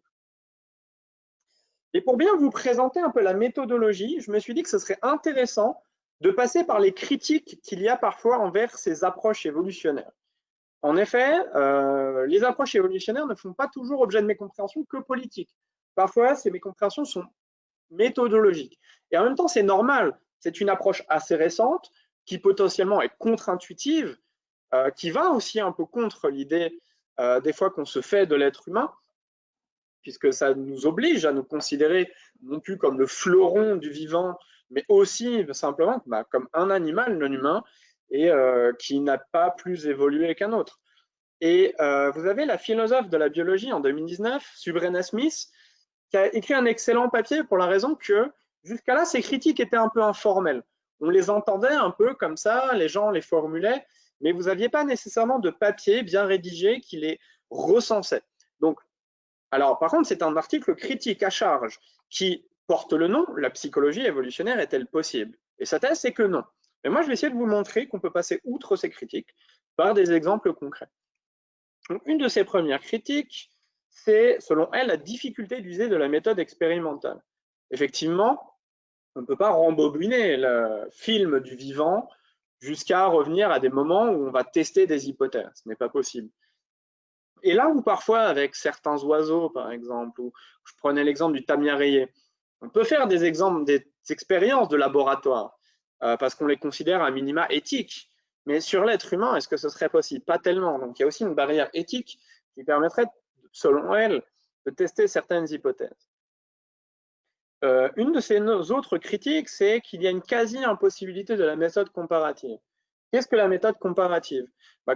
B: Et pour bien vous présenter un peu la méthodologie, je me suis dit que ce serait intéressant de passer par les critiques qu'il y a parfois envers ces approches évolutionnaires. En effet, les approches évolutionnaires ne font pas toujours objet de mécompréhension que politique. Parfois, ces mécompréhensions sont méthodologiques. Et en même temps, c'est normal. C'est une approche assez récente qui potentiellement est contre-intuitive, qui va aussi un peu contre l'idée des fois qu'on se fait de l'être humain, puisque ça nous oblige à nous considérer non plus comme le fleuron du vivant, mais aussi simplement comme un animal non humain et qui n'a pas plus évolué qu'un autre. Et vous avez la philosophe de la biologie en 2019, Subrena Smith, qui a écrit un excellent papier pour la raison que jusqu'à là, ces critiques étaient un peu informelles. On les entendait un peu comme ça, les gens les formulaient, mais vous n'aviez pas nécessairement de papier bien rédigé qui les recensait. Donc, alors, par contre, c'est un article critique à charge qui porte le nom « La psychologie évolutionnaire est-elle possible ?» Et sa thèse, c'est que non. Mais moi, je vais essayer de vous montrer qu'on peut passer outre ces critiques par des exemples concrets. Donc, une de ses premières critiques, c'est, selon elle, la difficulté d'user de la méthode expérimentale. Effectivement, on ne peut pas rembobiner le film du vivant jusqu'à revenir à des moments où on va tester des hypothèses. Ce n'est pas possible. Et là où parfois, avec certains oiseaux, par exemple, ou je prenais l'exemple du tamiya rayé, on peut faire des exemples, des expériences de laboratoire, parce qu'on les considère à minima éthiques. Mais sur l'être humain, est-ce que ce serait possible? Pas tellement. Donc il y a aussi une barrière éthique qui permettrait, selon elle, de tester certaines hypothèses. Une de ces autres critiques, c'est qu'il y a une quasi-impossibilité de la méthode comparative. Qu'est-ce que la méthode comparative?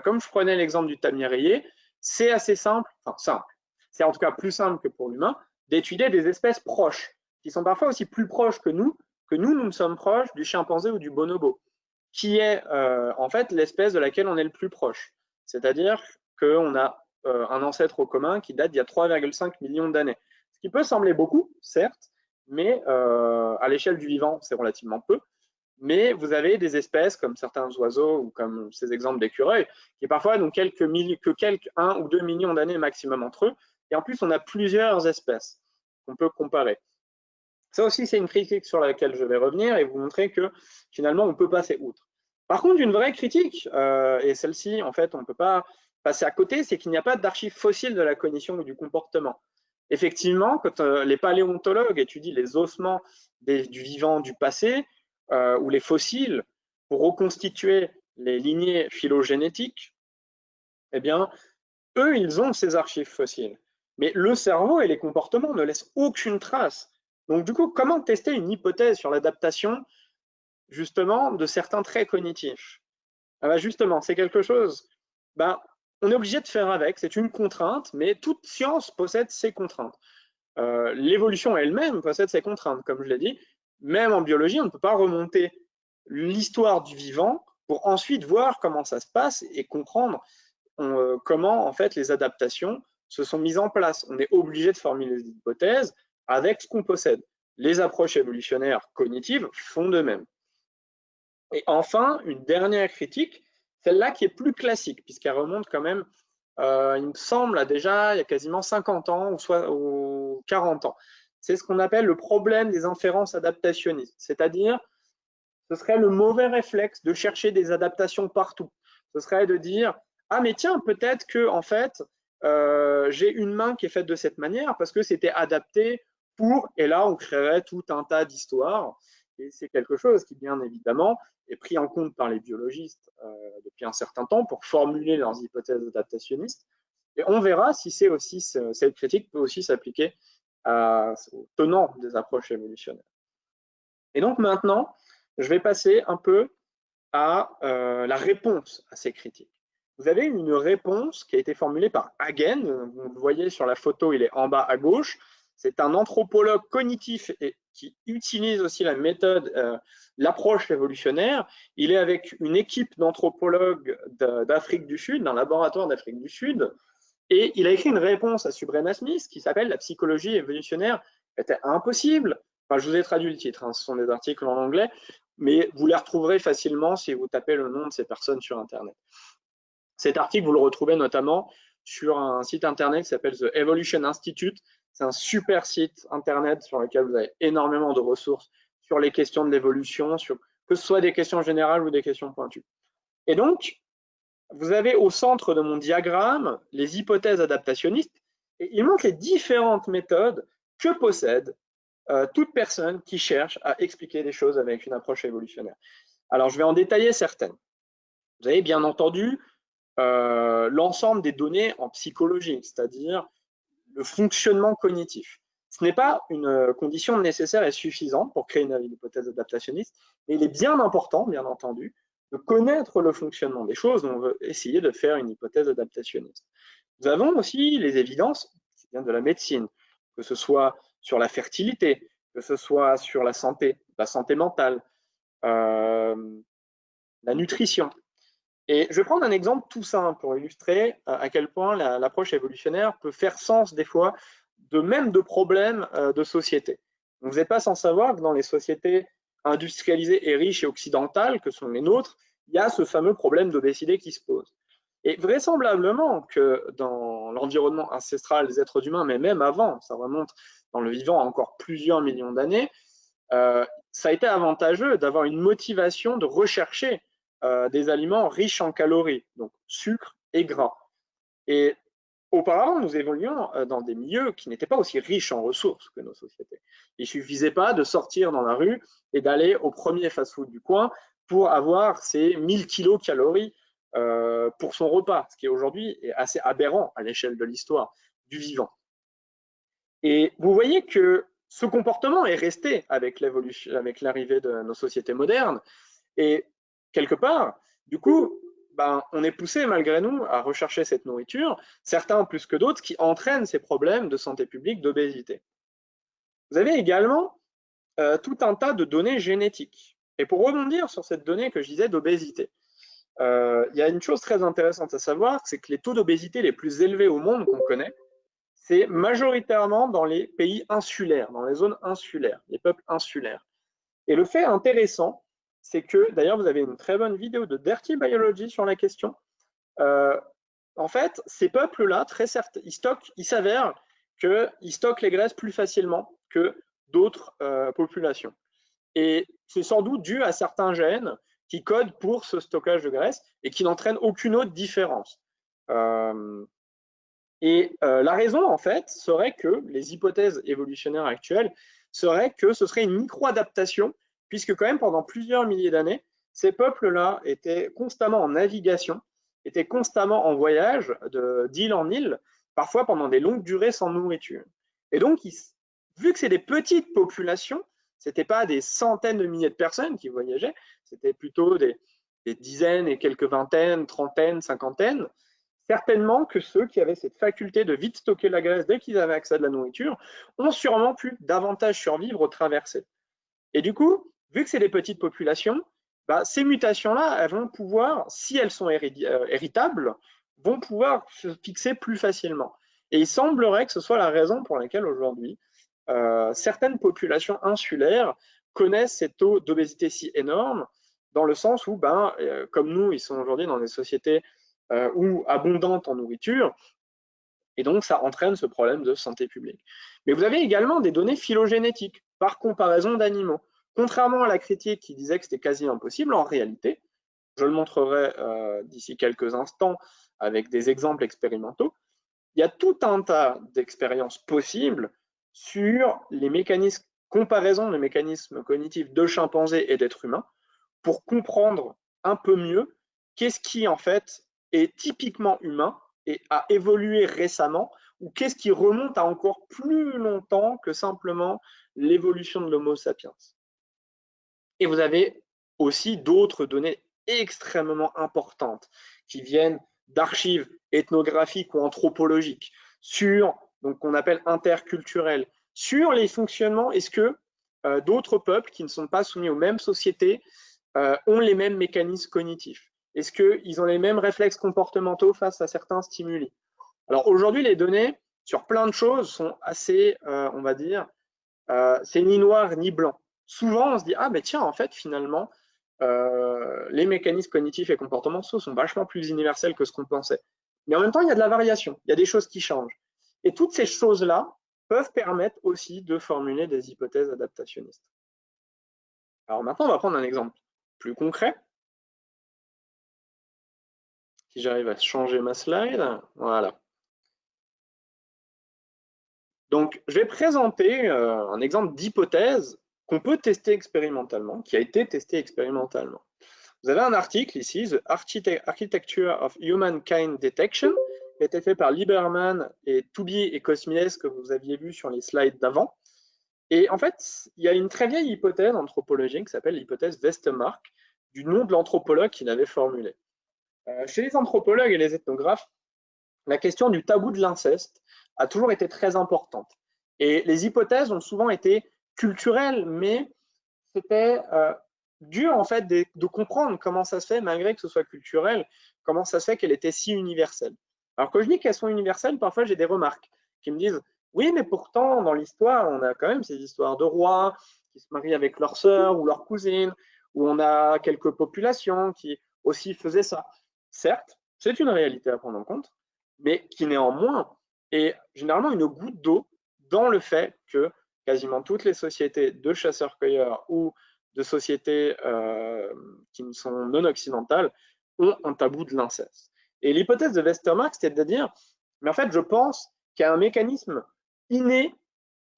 B: Comme je prenais l'exemple du tamiya rayé, c'est assez simple, enfin simple, c'est en tout cas plus simple que pour l'humain, d'étudier des espèces proches, qui sont parfois aussi plus proches que nous nous sommes proches du chimpanzé ou du bonobo, qui est en fait l'espèce de laquelle on est le plus proche. C'est-à-dire qu'on a un ancêtre commun qui date d'il y a 3,5 millions d'années. Ce qui peut sembler beaucoup, certes, mais à l'échelle du vivant, c'est relativement peu. Mais vous avez des espèces comme certains oiseaux ou comme ces exemples d'écureuils qui parfois n'ont que 1 ou 2 millions d'années maximum entre eux. Et en plus, on a plusieurs espèces qu'on peut comparer. Ça aussi, c'est une critique sur laquelle je vais revenir et vous montrer que finalement, on peut passer outre. Par contre, une vraie critique, et celle-ci, en fait, on ne peut pas passer à côté, c'est qu'il n'y a pas d'archives fossiles de la cognition ou du comportement. Effectivement, quand les paléontologues étudient les ossements du vivant du passé, ou les fossiles pour reconstituer les lignées phylogénétiques, eh bien, eux, ils ont ces archives fossiles. Mais le cerveau et les comportements ne laissent aucune trace. Donc, du coup, comment tester une hypothèse sur l'adaptation, justement, de certains traits cognitifs? Justement, c'est quelque chose on est obligé de faire avec, c'est une contrainte, mais toute science possède ses contraintes. L'évolution elle-même possède ses contraintes, comme je l'ai dit. Même en biologie, on ne peut pas remonter l'histoire du vivant pour ensuite voir comment ça se passe et comprendre comment en fait les adaptations se sont mises en place. On est obligé de formuler des hypothèses avec ce qu'on possède. Les approches évolutionnaires cognitives font de même. Et enfin, une dernière critique, celle-là qui est plus classique, puisqu'elle remonte quand même, il me semble, à déjà il y a quasiment 50 ans ou 40 ans. C'est ce qu'on appelle le problème des inférences adaptationnistes, c'est-à-dire ce serait le mauvais réflexe de chercher des adaptations partout. Ce serait de dire ah mais tiens, peut-être que en fait j'ai une main qui est faite de cette manière parce que c'était adapté pour, et là on créerait tout un tas d'histoires. Et c'est quelque chose qui bien évidemment est pris en compte par les biologistes depuis un certain temps pour formuler leurs hypothèses adaptationnistes. Et on verra si c'est aussi cette critique peut aussi s'appliquer aux tenants des approches évolutionnaires. Et donc maintenant, je vais passer un peu à la réponse à ces critiques. Vous avez une réponse qui a été formulée par Hagen. Vous le voyez sur la photo, il est en bas à gauche. C'est un anthropologue cognitif et qui utilise aussi la méthode, l'approche évolutionnaire. Il est avec une équipe d'anthropologues d'Afrique du Sud, d'un laboratoire d'Afrique du Sud, et il a écrit une réponse à Subrena Smith qui s'appelle « La psychologie évolutionnaire était impossible ». Enfin, je vous ai traduit le titre, hein, ce sont des articles en anglais, mais vous les retrouverez facilement si vous tapez le nom de ces personnes sur Internet. Cet article, vous le retrouvez notamment sur un site Internet qui s'appelle The Evolution Institute. C'est un super site Internet sur lequel vous avez énormément de ressources sur les questions de l'évolution, que ce soit des questions générales ou des questions pointues. Et donc, vous avez au centre de mon diagramme les hypothèses adaptationnistes et il montre les différentes méthodes que possède toute personne qui cherche à expliquer des choses avec une approche évolutionnaire. Alors, je vais en détailler certaines. Vous avez bien entendu l'ensemble des données en psychologie, c'est-à-dire le fonctionnement cognitif. Ce n'est pas une condition nécessaire et suffisante pour créer une hypothèse adaptationniste, mais il est bien important, bien entendu, de connaître le fonctionnement des choses. On veut essayer de faire une hypothèse adaptationniste. Nous avons aussi les évidences qui viennent de la médecine, que ce soit sur la fertilité, que ce soit sur la santé mentale, la nutrition. Et je vais prendre un exemple tout simple pour illustrer à quel point l'approche évolutionnaire peut faire sens des fois même de problèmes de société. Vous n'êtes pas sans savoir que dans les sociétés industrialisées et riches et occidentales que sont les nôtres, il y a ce fameux problème d'obésité qui se pose. Et vraisemblablement que dans l'environnement ancestral des êtres humains, mais même avant, ça remonte dans le vivant à encore plusieurs millions d'années, ça a été avantageux d'avoir une motivation de rechercher des aliments riches en calories, donc sucre et gras. Et auparavant, nous évoluions dans des milieux qui n'étaient pas aussi riches en ressources que nos sociétés. Il ne suffisait pas de sortir dans la rue et d'aller au premier fast-food du coin pour avoir ces 1000 kilocalories pour son repas, ce qui aujourd'hui est assez aberrant à l'échelle de l'histoire du vivant. Et vous voyez que ce comportement est resté avec l'arrivée de nos sociétés modernes. Et quelque part, du coup, on est poussé malgré nous à rechercher cette nourriture, certains plus que d'autres, qui entraînent ces problèmes de santé publique, d'obésité. Vous avez également tout un tas de données génétiques. Et pour rebondir sur cette donnée que je disais d'obésité, il y a une chose très intéressante à savoir, c'est que les taux d'obésité les plus élevés au monde qu'on connaît, c'est majoritairement dans les pays insulaires, dans les zones insulaires, les peuples insulaires. Et le fait intéressant, c'est que, d'ailleurs, vous avez une très bonne vidéo de Dirty Biology sur la question. En fait, ces peuples-là, il s'avère qu'ils stockent les graisses plus facilement que d'autres populations. Et c'est sans doute dû à certains gènes qui codent pour ce stockage de graisse et qui n'entraînent aucune autre différence. La raison, en fait, serait que les hypothèses évolutionnaires actuelles seraient que ce serait une micro-adaptation, puisque quand même pendant plusieurs milliers d'années, ces peuples-là étaient constamment en navigation, étaient constamment en voyage d'île en île, parfois pendant des longues durées sans nourriture. Et donc, vu que c'est des petites populations, ce n'était pas des centaines de milliers de personnes qui voyageaient, c'était plutôt des dizaines et quelques vingtaines, trentaines, cinquantaines, certainement que ceux qui avaient cette faculté de vite stocker la graisse dès qu'ils avaient accès à de la nourriture ont sûrement pu davantage survivre aux traversées. Et du coup, vu que c'est des petites populations, bah, ces mutations-là, elles vont pouvoir, si elles sont héritables, vont pouvoir se fixer plus facilement. Et il semblerait que ce soit la raison pour laquelle aujourd'hui, certaines populations insulaires connaissent ces taux d'obésité si énormes, dans le sens où, ben, comme nous, ils sont aujourd'hui dans des sociétés ou abondantes en nourriture, et donc ça entraîne ce problème de santé publique. Mais vous avez également des données phylogénétiques par comparaison d'animaux. Contrairement à la critique qui disait que c'était quasi impossible, en réalité, je le montrerai d'ici quelques instants avec des exemples expérimentaux, il y a tout un tas d'expériences possibles sur les mécanismes, comparaison des mécanismes cognitifs de chimpanzés et d'êtres humains pour comprendre un peu mieux qu'est-ce qui en fait est typiquement humain et a évolué récemment, ou qu'est-ce qui remonte à encore plus longtemps que simplement l'évolution de l'Homo sapiens. Et vous avez aussi d'autres données extrêmement importantes qui viennent d'archives ethnographiques ou anthropologiques sur, donc qu'on appelle interculturels, sur les fonctionnements. Est-ce que d'autres peuples qui ne sont pas soumis aux mêmes sociétés ont les mêmes mécanismes cognitifs? Est-ce qu'ils ont les mêmes réflexes comportementaux face à certains stimuli? Alors aujourd'hui, les données sur plein de choses sont assez, on va dire, c'est ni noir ni blanc. Souvent, on se dit, ah ben tiens, en fait, finalement, les mécanismes cognitifs et comportementaux sont vachement plus universels que ce qu'on pensait. Mais en même temps, il y a de la variation, il y a des choses qui changent. Et toutes ces choses-là peuvent permettre aussi de formuler des hypothèses adaptationnistes. Alors maintenant, on va prendre un exemple plus concret. Si j'arrive à changer ma slide, voilà. Donc, je vais présenter un exemple d'hypothèse qu'on peut tester expérimentalement, qui a été testé expérimentalement. Vous avez un article ici, The Architecture of Humankind Detection, qui a été fait par Lieberman et Toubier et Cosmides, que vous aviez vu sur les slides d'avant. Et en fait, il y a une très vieille hypothèse anthropologique qui s'appelle l'hypothèse Westermarck, du nom de l'anthropologue qui l'avait formulée. Chez les anthropologues et les ethnographes, la question du tabou de l'inceste a toujours été très importante. Et les hypothèses ont souvent été culturelles, mais c'était dur en fait de comprendre comment ça se fait, malgré que ce soit culturel, comment ça se fait qu'elle était si universelle. Alors quand je dis qu'elles sont universelles, parfois j'ai des remarques qui me disent oui, mais pourtant dans l'histoire, on a quand même ces histoires de rois qui se marient avec leurs sœurs ou leurs cousines, où on a quelques populations qui aussi faisaient ça. Certes, c'est une réalité à prendre en compte, mais qui néanmoins est généralement une goutte d'eau dans le fait que quasiment toutes les sociétés de chasseurs-cueilleurs ou de sociétés qui sont non occidentales ont un tabou de l'inceste. Et l'hypothèse de Westermarck, c'était de dire, mais en fait, je pense qu'il y a un mécanisme inné.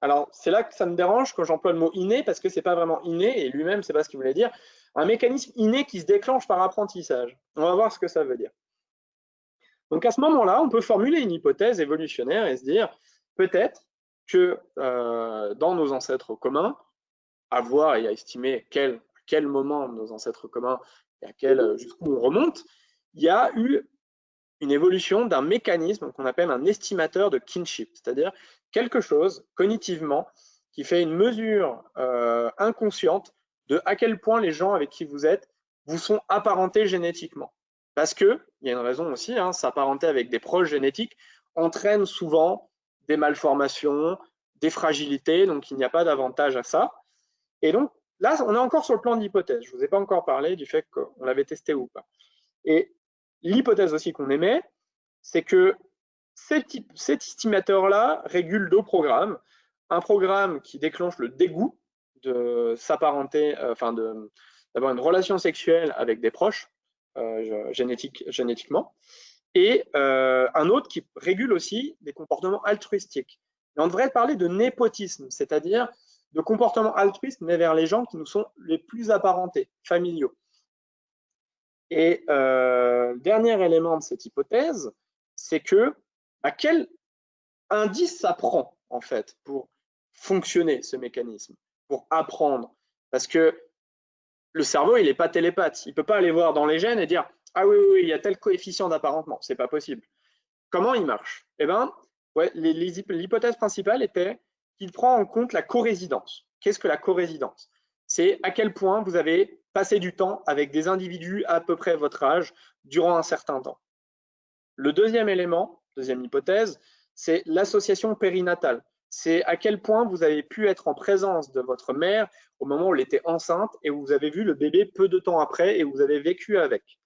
B: Alors, c'est là que ça me dérange quand j'emploie le mot inné, parce que c'est pas vraiment inné, et lui-même, c'est pas ce qu'il voulait dire. Un mécanisme inné qui se déclenche par apprentissage. On va voir ce que ça veut dire. Donc, à ce moment-là, on peut formuler une hypothèse évolutionnaire et se dire, peut-être que dans nos ancêtres communs, à voir et à estimer quel moment de nos ancêtres communs et jusqu'où on remonte, il y a eu une évolution d'un mécanisme qu'on appelle un estimateur de kinship, c'est-à-dire quelque chose cognitivement qui fait une mesure inconsciente de à quel point les gens avec qui vous êtes vous sont apparentés génétiquement. Parce qu'il y a une raison aussi, s'apparenter avec des proches génétiques entraîne souvent des malformations, des fragilités, donc il n'y a pas d'avantage à ça. Et donc, là, on est encore sur le plan d'hypothèse. Je ne vous ai pas encore parlé du fait qu'on l'avait testé ou pas. Et l'hypothèse aussi qu'on émet, c'est que cet estimateur-là régule deux programmes. Un programme qui déclenche le dégoût de s'apparenter, d'avoir une relation sexuelle avec des proches génétiquement, et un autre qui régule aussi des comportements altruistiques. Et on devrait parler de népotisme, c'est-à-dire de comportements altruistes, mais vers les gens qui nous sont les plus apparentés, familiaux. Et dernier élément de cette hypothèse, c'est que à quel indice ça prend, en fait, pour fonctionner ce mécanisme, pour apprendre. Parce que le cerveau, il n'est pas télépathe. Il ne peut pas aller voir dans les gènes et dire « Ah oui, il y a tel coefficient d'apparentement ». Ce n'est pas possible. comment il marche? Eh ben, ouais, l'hypothèse principale était qu'il prend en compte la corésidence. Qu'est-ce que la corésidence? C'est à quel point vous avez passé du temps avec des individus à peu près votre âge durant un certain temps. Le deuxième élément, deuxième hypothèse, c'est l'association périnatale. C'est à quel point vous avez pu être en présence de votre mère au moment où elle était enceinte et où vous avez vu le bébé peu de temps après et où vous avez vécu avec.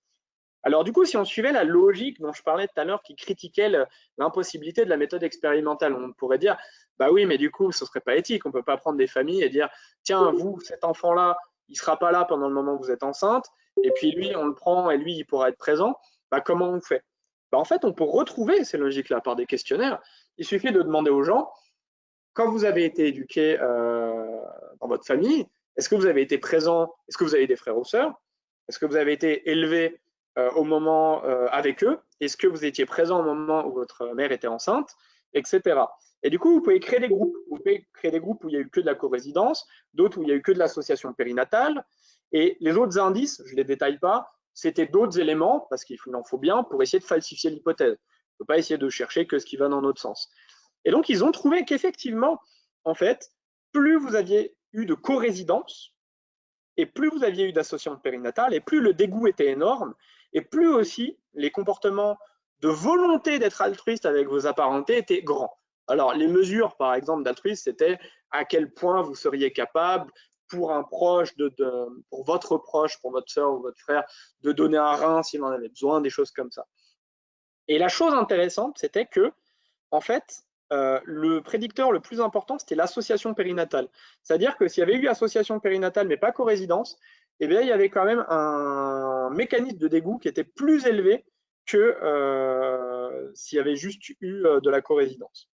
B: Alors du coup, si on suivait la logique dont je parlais tout à l'heure qui critiquait l'impossibilité de la méthode expérimentale, on pourrait dire, bah oui, mais du coup, ce serait pas éthique. On peut pas prendre des familles et dire, tiens, vous, cet enfant-là, il sera pas là pendant le moment où vous êtes enceinte, et puis lui, on le prend et lui, il pourra être présent. Bah comment on fait? Bah en fait, on peut retrouver ces logiques-là par des questionnaires. Il suffit de demander aux gens, quand vous avez été éduqué dans votre famille, est-ce que vous avez été présent? Est-ce que vous avez des frères ou sœurs? Est-ce que vous avez été élevé au moment avec eux? Est-ce que vous étiez présent au moment où votre mère était enceinte? Etc. Et du coup, vous pouvez créer des groupes. Vous pouvez créer des groupes où il n'y a eu que de la corésidence, d'autres où il n'y a eu que de l'association périnatale. Et les autres indices, je ne les détaille pas, c'était d'autres éléments, parce qu'il en faut bien, pour essayer de falsifier l'hypothèse. On ne peut pas essayer de chercher que ce qui va dans notre sens. Et donc, ils ont trouvé qu'effectivement, en fait, plus vous aviez eu de corésidence, et plus vous aviez eu d'association périnatale, et plus le dégoût était énorme, et plus aussi les comportements de volonté d'être altruiste avec vos apparentés étaient grands. Alors, les mesures, par exemple, d'altruisme, c'était à quel point vous seriez capable, pour un proche, pour votre proche, pour votre soeur ou votre frère, de donner un rein s'il en avait besoin, des choses comme ça. Et la chose intéressante, c'était que, en fait, le prédicteur le plus important, c'était l'association périnatale. C'est-à-dire que s'il y avait eu association périnatale mais pas corésidence, eh bien, il y avait quand même un mécanisme de dégoût qui était plus élevé que s'il y avait juste eu de la corésidence.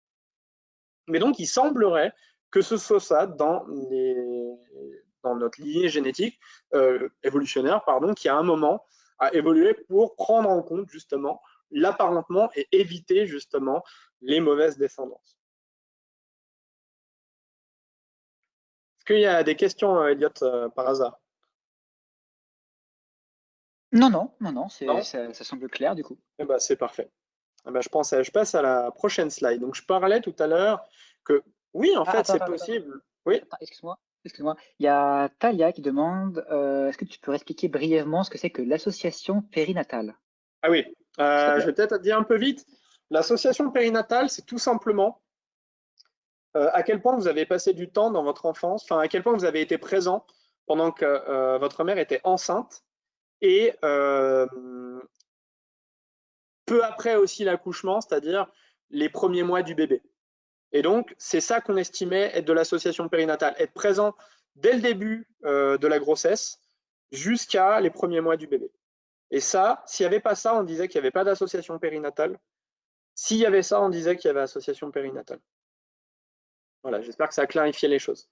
B: Mais donc, il semblerait que ce soit ça dans notre lignée génétique évolutionnaire, pardon, qui à un moment a évolué pour prendre en compte justement l'apparentement et éviter justement les mauvaises descendances. Est-ce qu'il y a des questions, Elliot, par hasard?
C: Non, non, non, non,
B: Non?
C: ça semble clair du coup.
B: Eh ben, c'est parfait. Eh ben, je passe à la prochaine slide. Donc, je parlais tout à l'heure que oui, en
C: Ah,
B: fait,
C: attends,
B: c'est
C: attends, attends,
B: possible. Oui.
C: attends, excuse-moi, excuse-moi. Il y a Talia qui demande, est-ce que tu peux expliquer brièvement ce que c'est que l'association périnatale,
B: Ah oui,
C: s'il te
B: je
C: plaît?
B: vais peut-être dire un peu vite. L'association périnatale, c'est tout simplement à quel point vous avez passé du temps dans votre enfance, enfin à quel point vous avez été présent pendant que votre mère était enceinte et peu après aussi l'accouchement, c'est-à-dire les premiers mois du bébé. Et donc, c'est ça qu'on estimait être de l'association périnatale, être présent dès le début de la grossesse jusqu'à les premiers mois du bébé. Et ça, s'il n'y avait pas ça, on disait qu'il n'y avait pas d'association périnatale. S'il y avait ça, on disait qu'il y avait association périnatale. Voilà, j'espère que ça a clarifié les choses.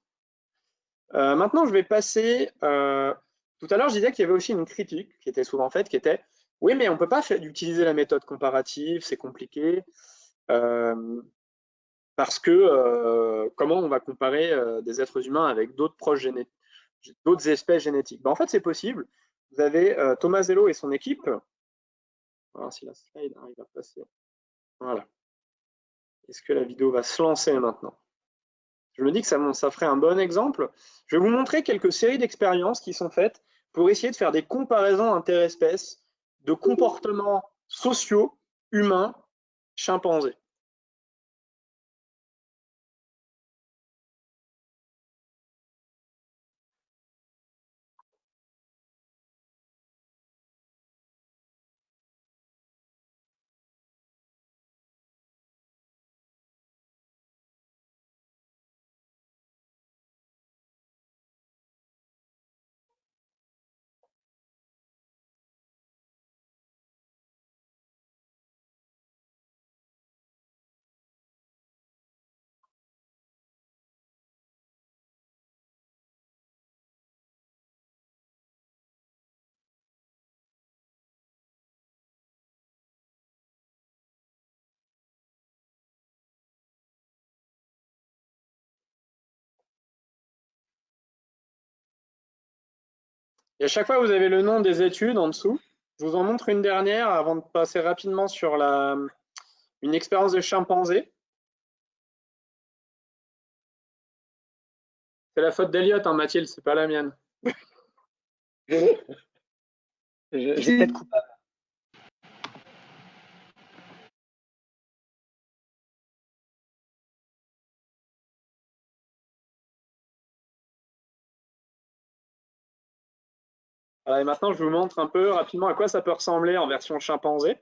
B: Maintenant, je vais passer. Tout à l'heure, je disais qu'il y avait aussi une critique qui était souvent faite, qui était oui, mais on ne peut pas utiliser la méthode comparative, c'est compliqué, parce que comment on va comparer des êtres humains avec d'autres d'autres espèces génétiques? En fait, c'est possible. Vous avez Tomasello et son équipe. On va voir si la slide arrive à passer. Voilà. Est-ce que la vidéo va se lancer maintenant? Je me dis que ça ferait un bon exemple. Je vais vous montrer quelques séries d'expériences qui sont faites pour essayer de faire des comparaisons interespèces de comportements sociaux, humains, chimpanzés. Et à chaque fois, vous avez le nom des études en dessous. Je vous en montre une dernière avant de passer rapidement sur Une expérience de chimpanzé. C'est la faute d'Eliott, hein, Mathilde, c'est pas la mienne.
C: J'ai peut-être coupable.
B: Voilà, et maintenant, je vous montre un peu rapidement à quoi ça peut ressembler en version chimpanzé.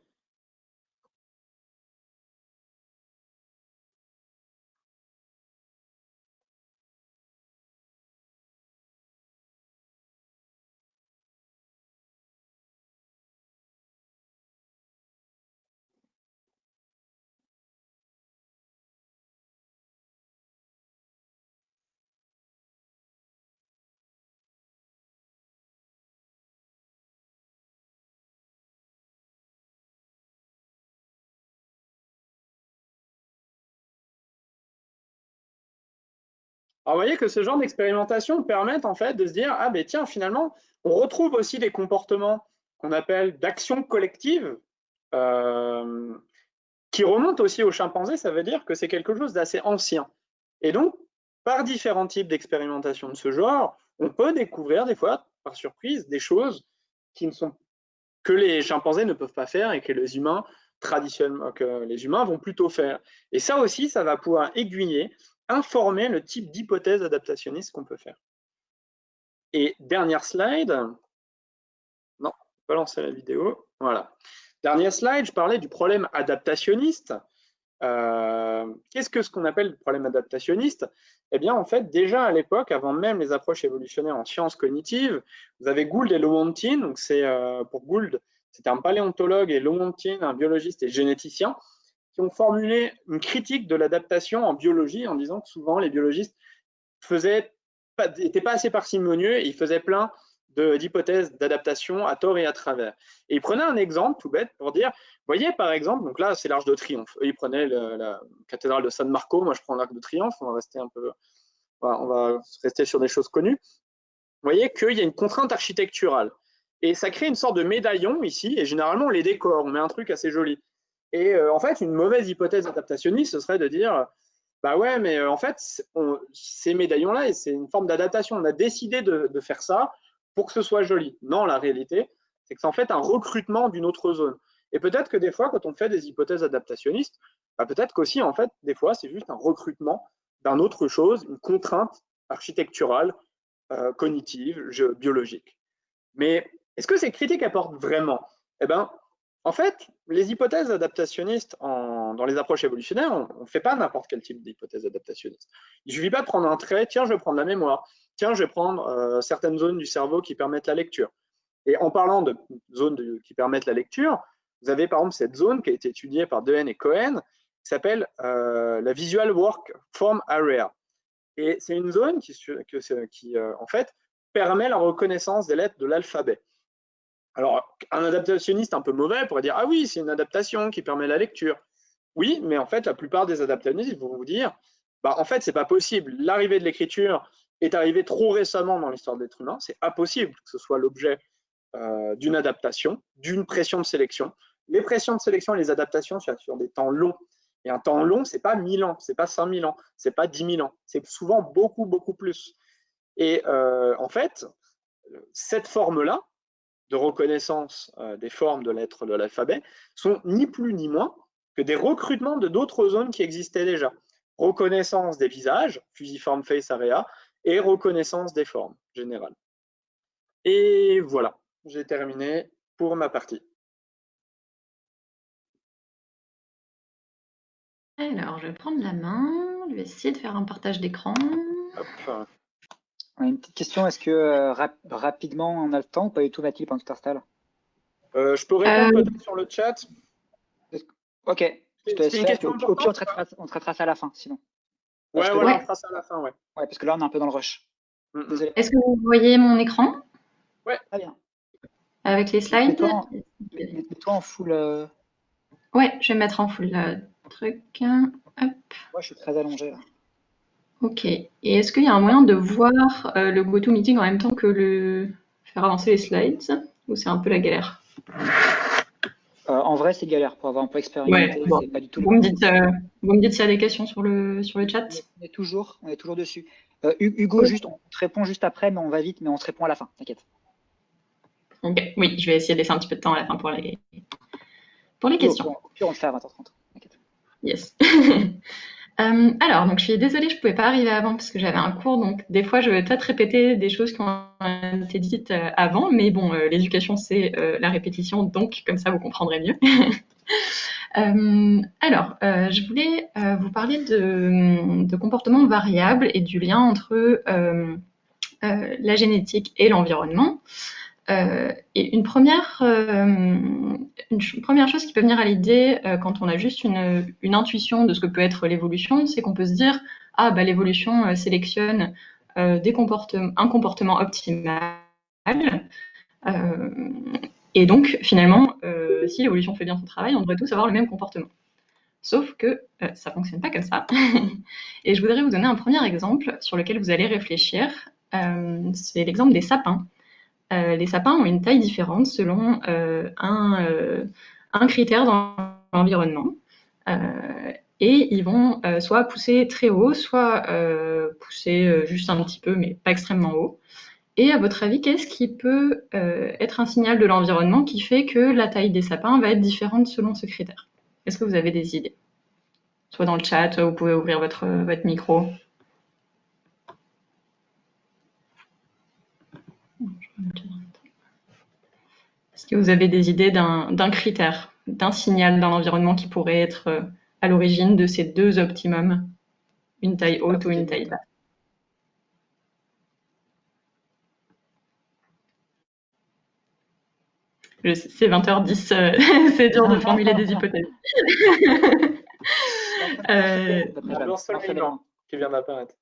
B: Alors, vous voyez que ce genre d'expérimentation permettent en fait de se dire, ah ben tiens, finalement, on retrouve aussi des comportements qu'on appelle d'action collective, qui remontent aussi aux chimpanzés. Ça veut dire que c'est quelque chose d'assez ancien. Et donc, par différents types d'expérimentation de ce genre, on peut découvrir des fois, par surprise, des choses qui ne sont que les chimpanzés ne peuvent pas faire et que les humains traditionnellement, que les humains vont plutôt faire. Et ça aussi, ça va pouvoir aiguiller, informer le type d'hypothèse adaptationniste qu'on peut faire. Et dernière slide. Non, pas lancer la vidéo. Voilà. Dernière slide, je parlais du problème adaptationniste. Qu'est-ce que ce qu'on appelle le problème adaptationniste? Eh bien, en fait, déjà à l'époque, avant même les approches évolutionnaires en sciences cognitives, vous avez Gould et Lewontin. Donc, c'est pour Gould, c'était un paléontologue, et Lewontin, un biologiste et généticien, qui ont formulé une critique de l'adaptation en biologie en disant que souvent les biologistes n'étaient pas assez parcimonieux et ils faisaient plein d'hypothèses d'adaptation à tort et à travers. Et ils prenaient un exemple tout bête pour dire, voyez par exemple, donc là c'est l'Arc de Triomphe, eux ils prenaient la cathédrale de San Marco, moi je prends l'Arc de Triomphe, on va rester un peu, on va rester sur des choses connues. Vous voyez qu'il y a une contrainte architecturale et ça crée une sorte de médaillon ici, et généralement on les décore, on met un truc assez joli. Et en fait, une mauvaise hypothèse adaptationniste, ce serait de dire, bah ouais, mais en fait, ces médaillons-là, c'est une forme d'adaptation. On a décidé de faire ça pour que ce soit joli. Non, la réalité, c'est que c'est en fait un recrutement d'une autre zone. Et peut-être que des fois, quand on fait des hypothèses adaptationnistes, bah peut-être qu'aussi, en fait, des fois, c'est juste un recrutement d'une autre chose, une contrainte architecturale, cognitive, biologique. Mais est-ce que ces critiques apportent vraiment? Eh bien, en fait, les hypothèses adaptationnistes dans les approches évolutionnaires, on ne fait pas n'importe quel type d'hypothèse adaptationniste. Il ne suffit pas de prendre un trait, tiens, je vais prendre la mémoire, tiens, je vais prendre certaines zones du cerveau qui permettent la lecture. Et en parlant de zones qui permettent la lecture, vous avez par exemple cette zone qui a été étudiée par Dehaene et Cohen, qui s'appelle la Visual Work Form Area. Et c'est une zone qui en fait, permet la reconnaissance des lettres de l'alphabet. Alors, un adaptationniste un peu mauvais pourrait dire « Ah oui, c'est une adaptation qui permet la lecture ». Oui, mais en fait, la plupart des adaptationnistes vont vous dire bah, « En fait, c'est pas possible. L'arrivée de l'écriture est arrivée trop récemment dans l'histoire de l'être humain. C'est impossible que ce soit l'objet d'une adaptation, d'une pression de sélection. Les pressions de sélection et les adaptations sont sur des temps longs. Et un temps long, c'est pas 1000 ans, c'est pas 5000 ans, c'est pas 10 000 ans. C'est souvent beaucoup, beaucoup plus. Et en fait, cette forme-là, de reconnaissance des formes de lettres de l'alphabet sont ni plus ni moins que des recrutements de d'autres zones qui existaient déjà. Reconnaissance des visages, fusiform face area, et reconnaissance des formes générales. Et voilà, j'ai terminé pour ma partie.
D: Alors, je vais prendre la main, je vais essayer de faire un partage d'écran.
C: Une petite question, est-ce que rapidement on a le temps ou pas du tout, Mathilde, pendant que tu t'installes?
B: Je peux répondre peut-être sur le chat.
C: Ok, je te laisse faire. Au pire, on traitera ça à la fin, sinon.
B: Ouais, voilà, on fera ça à la fin, ouais.
C: Ouais, parce que là, on est un peu dans le rush.
D: Désolé. Est-ce que vous voyez mon écran?
B: Ouais.
C: Très bien.
D: Avec les slides?
C: Mets-toi en full...
D: Ouais, je vais mettre en full truc. Hop.
C: Moi, je suis très allongé, là.
D: Ok. Et est-ce qu'il y a un moyen de voir le GoToMeeting en même temps que faire avancer les slides? Ou c'est un peu la galère?
C: En vrai, c'est galère. Pour avoir un peu
D: Ouais,
C: expérimenté,
D: bon.
C: c'est pas du tout le
D: Vous me
C: moment.
D: dites, vous me dites s'il y a des questions sur le chat.
C: On est toujours dessus. Hugo,
D: Oui.
C: juste, on te répond juste après, mais on va vite, mais on se répond à la fin, t'inquiète.
D: Ok, oui, je vais essayer de laisser un petit peu de temps à la fin pour les
C: Au
D: questions.
C: pire, on le fait à 20h30. T'inquiète.
D: Yes. Alors, donc je suis désolée, je pouvais pas arriver avant parce que j'avais un cours, donc des fois je vais peut-être répéter des choses qui ont été dites avant, mais bon, l'éducation c'est la répétition, donc comme ça vous comprendrez mieux. Alors, je voulais vous parler de comportements variables et du lien entre la génétique et l'environnement. Et une première chose qui peut venir à l'idée quand on a juste une intuition de ce que peut être l'évolution, c'est qu'on peut se dire ah bah l'évolution sélectionne un comportement optimal. Et donc finalement, si l'évolution fait bien son travail, on devrait tous avoir le même comportement. Sauf que ça fonctionne pas comme ça. Et je voudrais vous donner un premier exemple sur lequel vous allez réfléchir. C'est l'exemple des sapins. Les sapins ont une taille différente selon un critère dans l'environnement. Et ils vont soit pousser très haut, soit pousser juste un petit peu, mais pas extrêmement haut. Et à votre avis, qu'est-ce qui peut être un signal de l'environnement qui fait que la taille des sapins va être différente selon ce critère? Est-ce que vous avez des idées? Soit dans le chat, vous pouvez ouvrir votre micro. Est-ce que vous avez des idées d'un critère, d'un signal dans l'environnement qui pourrait être à l'origine de ces deux optimums, une taille haute ou une taille basse? C'est 20h10, c'est dur de formuler des hypothèses.
B: L'ensoleillement qui vient d'apparaître.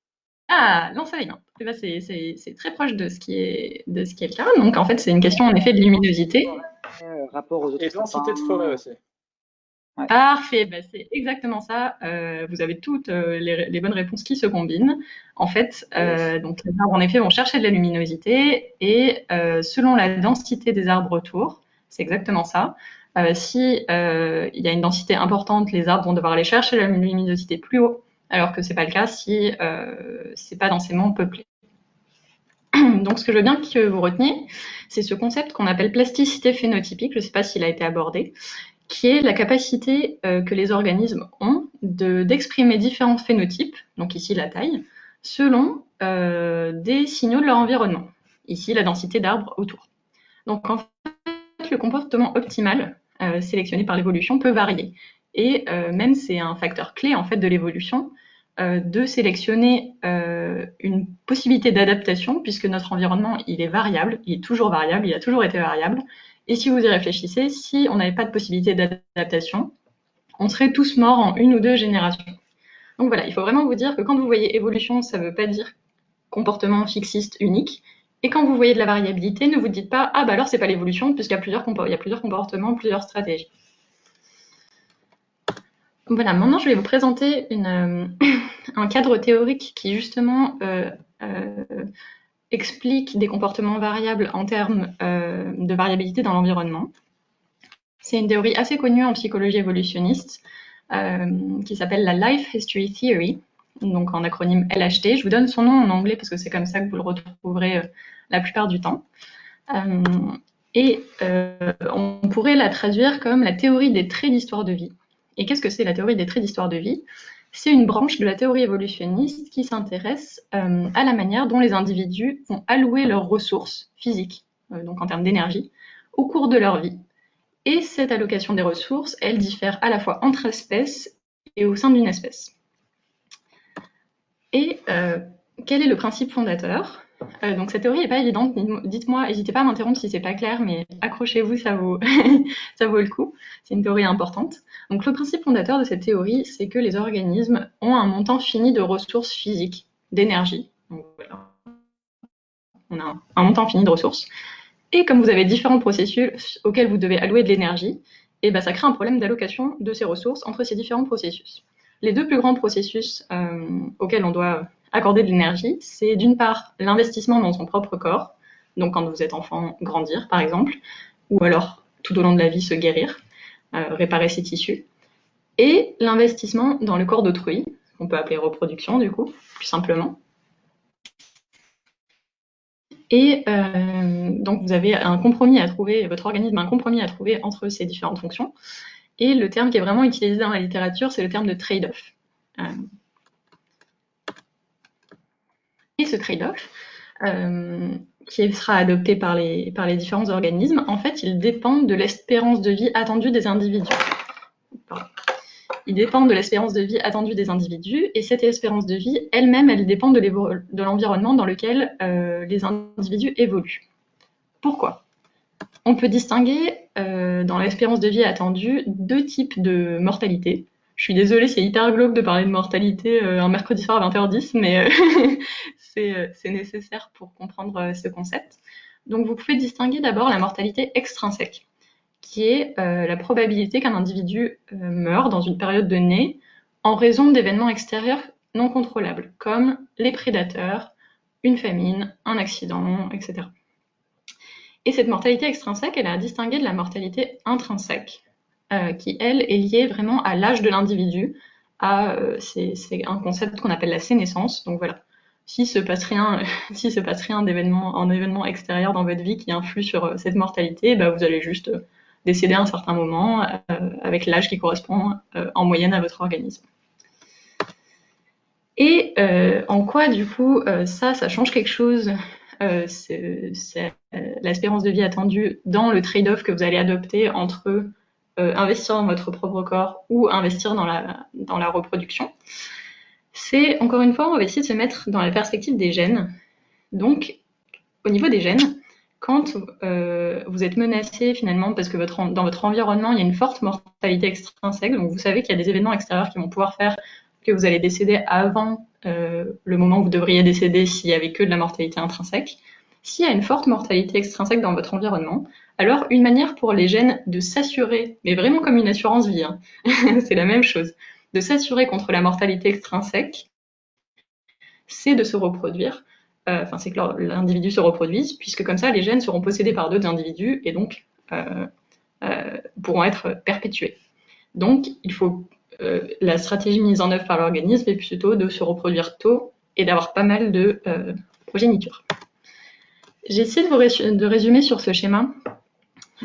D: Ah, l'ensoleillement. Eh ben, c'est très proche de ce qui est le cas. Donc en fait, c'est une question en effet de luminosité.
C: Rapport aux autres
B: Et densité de forêt aussi.
C: Ouais.
D: Parfait, bah, c'est exactement ça. Vous avez toutes les bonnes réponses qui se combinent. En fait, donc les arbres en effet vont chercher de la luminosité et selon la densité des arbres autour, c'est exactement ça. Si il y a une densité importante, les arbres vont devoir aller chercher la luminosité plus haut, alors que c'est pas le cas si c'est pas densément peuplé. Donc, ce que je veux bien que vous reteniez, c'est ce concept qu'on appelle plasticité phénotypique. Je ne sais pas s'il a été abordé, qui est la capacité que les organismes ont d'exprimer différents phénotypes, donc ici la taille, selon des signaux de leur environnement. Ici, la densité d'arbres autour. Donc, en fait, le comportement optimal sélectionné par l'évolution peut varier. Et même c'est un facteur clé en fait de l'évolution de sélectionner une possibilité d'adaptation, puisque notre environnement il est variable, il est toujours variable, il a toujours été variable. Et si vous y réfléchissez, si on n'avait pas de possibilité d'adaptation, on serait tous morts en 1 ou 2 générations. Donc voilà, il faut vraiment vous dire que quand vous voyez évolution, ça ne veut pas dire comportement fixiste unique. Et quand vous voyez de la variabilité, ne vous dites pas ah bah alors c'est pas l'évolution, puisqu'il y a plusieurs comportements, plusieurs stratégies. Voilà, maintenant je vais vous présenter un cadre théorique qui justement explique des comportements variables en termes de variabilité dans l'environnement. C'est une théorie assez connue en psychologie évolutionniste qui s'appelle la Life History Theory, donc en acronyme LHT. Je vous donne son nom en anglais parce que c'est comme ça que vous le retrouverez la plupart du temps. On pourrait la traduire comme la théorie des traits d'histoire de vie. Et qu'est-ce que c'est la théorie des traits d'histoire de vie? C'est une branche de la théorie évolutionniste qui s'intéresse à la manière dont les individus vont allouer leurs ressources physiques, donc en termes d'énergie, au cours de leur vie. Et cette allocation des ressources, elle diffère à la fois entre espèces et au sein d'une espèce. Et quel est le principe fondateur? Donc cette théorie n'est pas évidente, dites-moi, n'hésitez pas à m'interrompre si c'est pas clair, mais accrochez-vous, ça vaut, ça vaut le coup. C'est une théorie importante. Donc le principe fondateur de cette théorie, c'est que les organismes ont un montant fini de ressources physiques, d'énergie. Donc voilà, on a un montant fini de ressources. Et comme vous avez différents processus auxquels vous devez allouer de l'énergie, et ben ça crée un problème d'allocation de ces ressources entre ces différents processus. Les deux plus grands processus auxquels on doit accorder de l'énergie, c'est d'une part l'investissement dans son propre corps, donc quand vous êtes enfant, grandir par exemple, ou alors tout au long de la vie se guérir, réparer ses tissus, et l'investissement dans le corps d'autrui, qu'on peut appeler reproduction du coup, plus simplement. Et donc vous avez un compromis à trouver, votre organisme a un compromis à trouver entre ces différentes fonctions. Et le terme qui est vraiment utilisé dans la littérature, c'est le terme de trade-off. Et ce trade-off, qui sera adopté par les différents organismes, en fait, il dépend de l'espérance de vie attendue des individus. Pardon. Il dépend de l'espérance de vie attendue des individus, et cette espérance de vie, elle-même, elle dépend de l'environnement dans lequel les individus évoluent. Pourquoi ? On peut distinguer dans l'espérance de vie attendue 2 types de mortalité. Je suis désolée, c'est hyper glauque de parler de mortalité un mercredi soir à 20h10, mais c'est nécessaire pour comprendre ce concept. Donc vous pouvez distinguer d'abord la mortalité extrinsèque, qui est la probabilité qu'un individu meure dans une période donnée en raison d'événements extérieurs non contrôlables, comme les prédateurs, une famine, un accident, etc. Et cette mortalité extrinsèque, elle est à distinguer de la mortalité intrinsèque, qui, elle, est liée vraiment à l'âge de l'individu. C'est un concept qu'on appelle la sénescence. Donc voilà, s'il se passe rien d'événement extérieur dans votre vie qui influe sur cette mortalité, bah, vous allez juste décéder à un certain moment avec l'âge qui correspond en moyenne à votre organisme. Et en quoi, du coup, ça change quelque chose, c'est l'espérance de vie attendue dans le trade-off que vous allez adopter entre investir dans votre propre corps ou investir dans la reproduction. C'est, encore une fois, on va essayer de se mettre dans la perspective des gènes. Donc, au niveau des gènes, quand vous êtes menacé finalement parce que dans votre environnement, il y a une forte mortalité extrinsèque, donc vous savez qu'il y a des événements extérieurs qui vont pouvoir faire que vous allez décéder avant le moment où vous devriez décéder s'il n'y avait que de la mortalité intrinsèque. S'il y a une forte mortalité extrinsèque dans votre environnement, alors une manière pour les gènes de s'assurer, mais vraiment comme une assurance vie, hein, c'est la même chose, de s'assurer contre la mortalité extrinsèque, c'est de se reproduire. C'est que l'individu se reproduise, puisque comme ça, les gènes seront possédés par d'autres individus et donc pourront être perpétués. Donc, il faut la stratégie mise en œuvre par l'organisme est plutôt de se reproduire tôt et d'avoir pas mal de progéniture. J'ai essayé de résumer sur ce schéma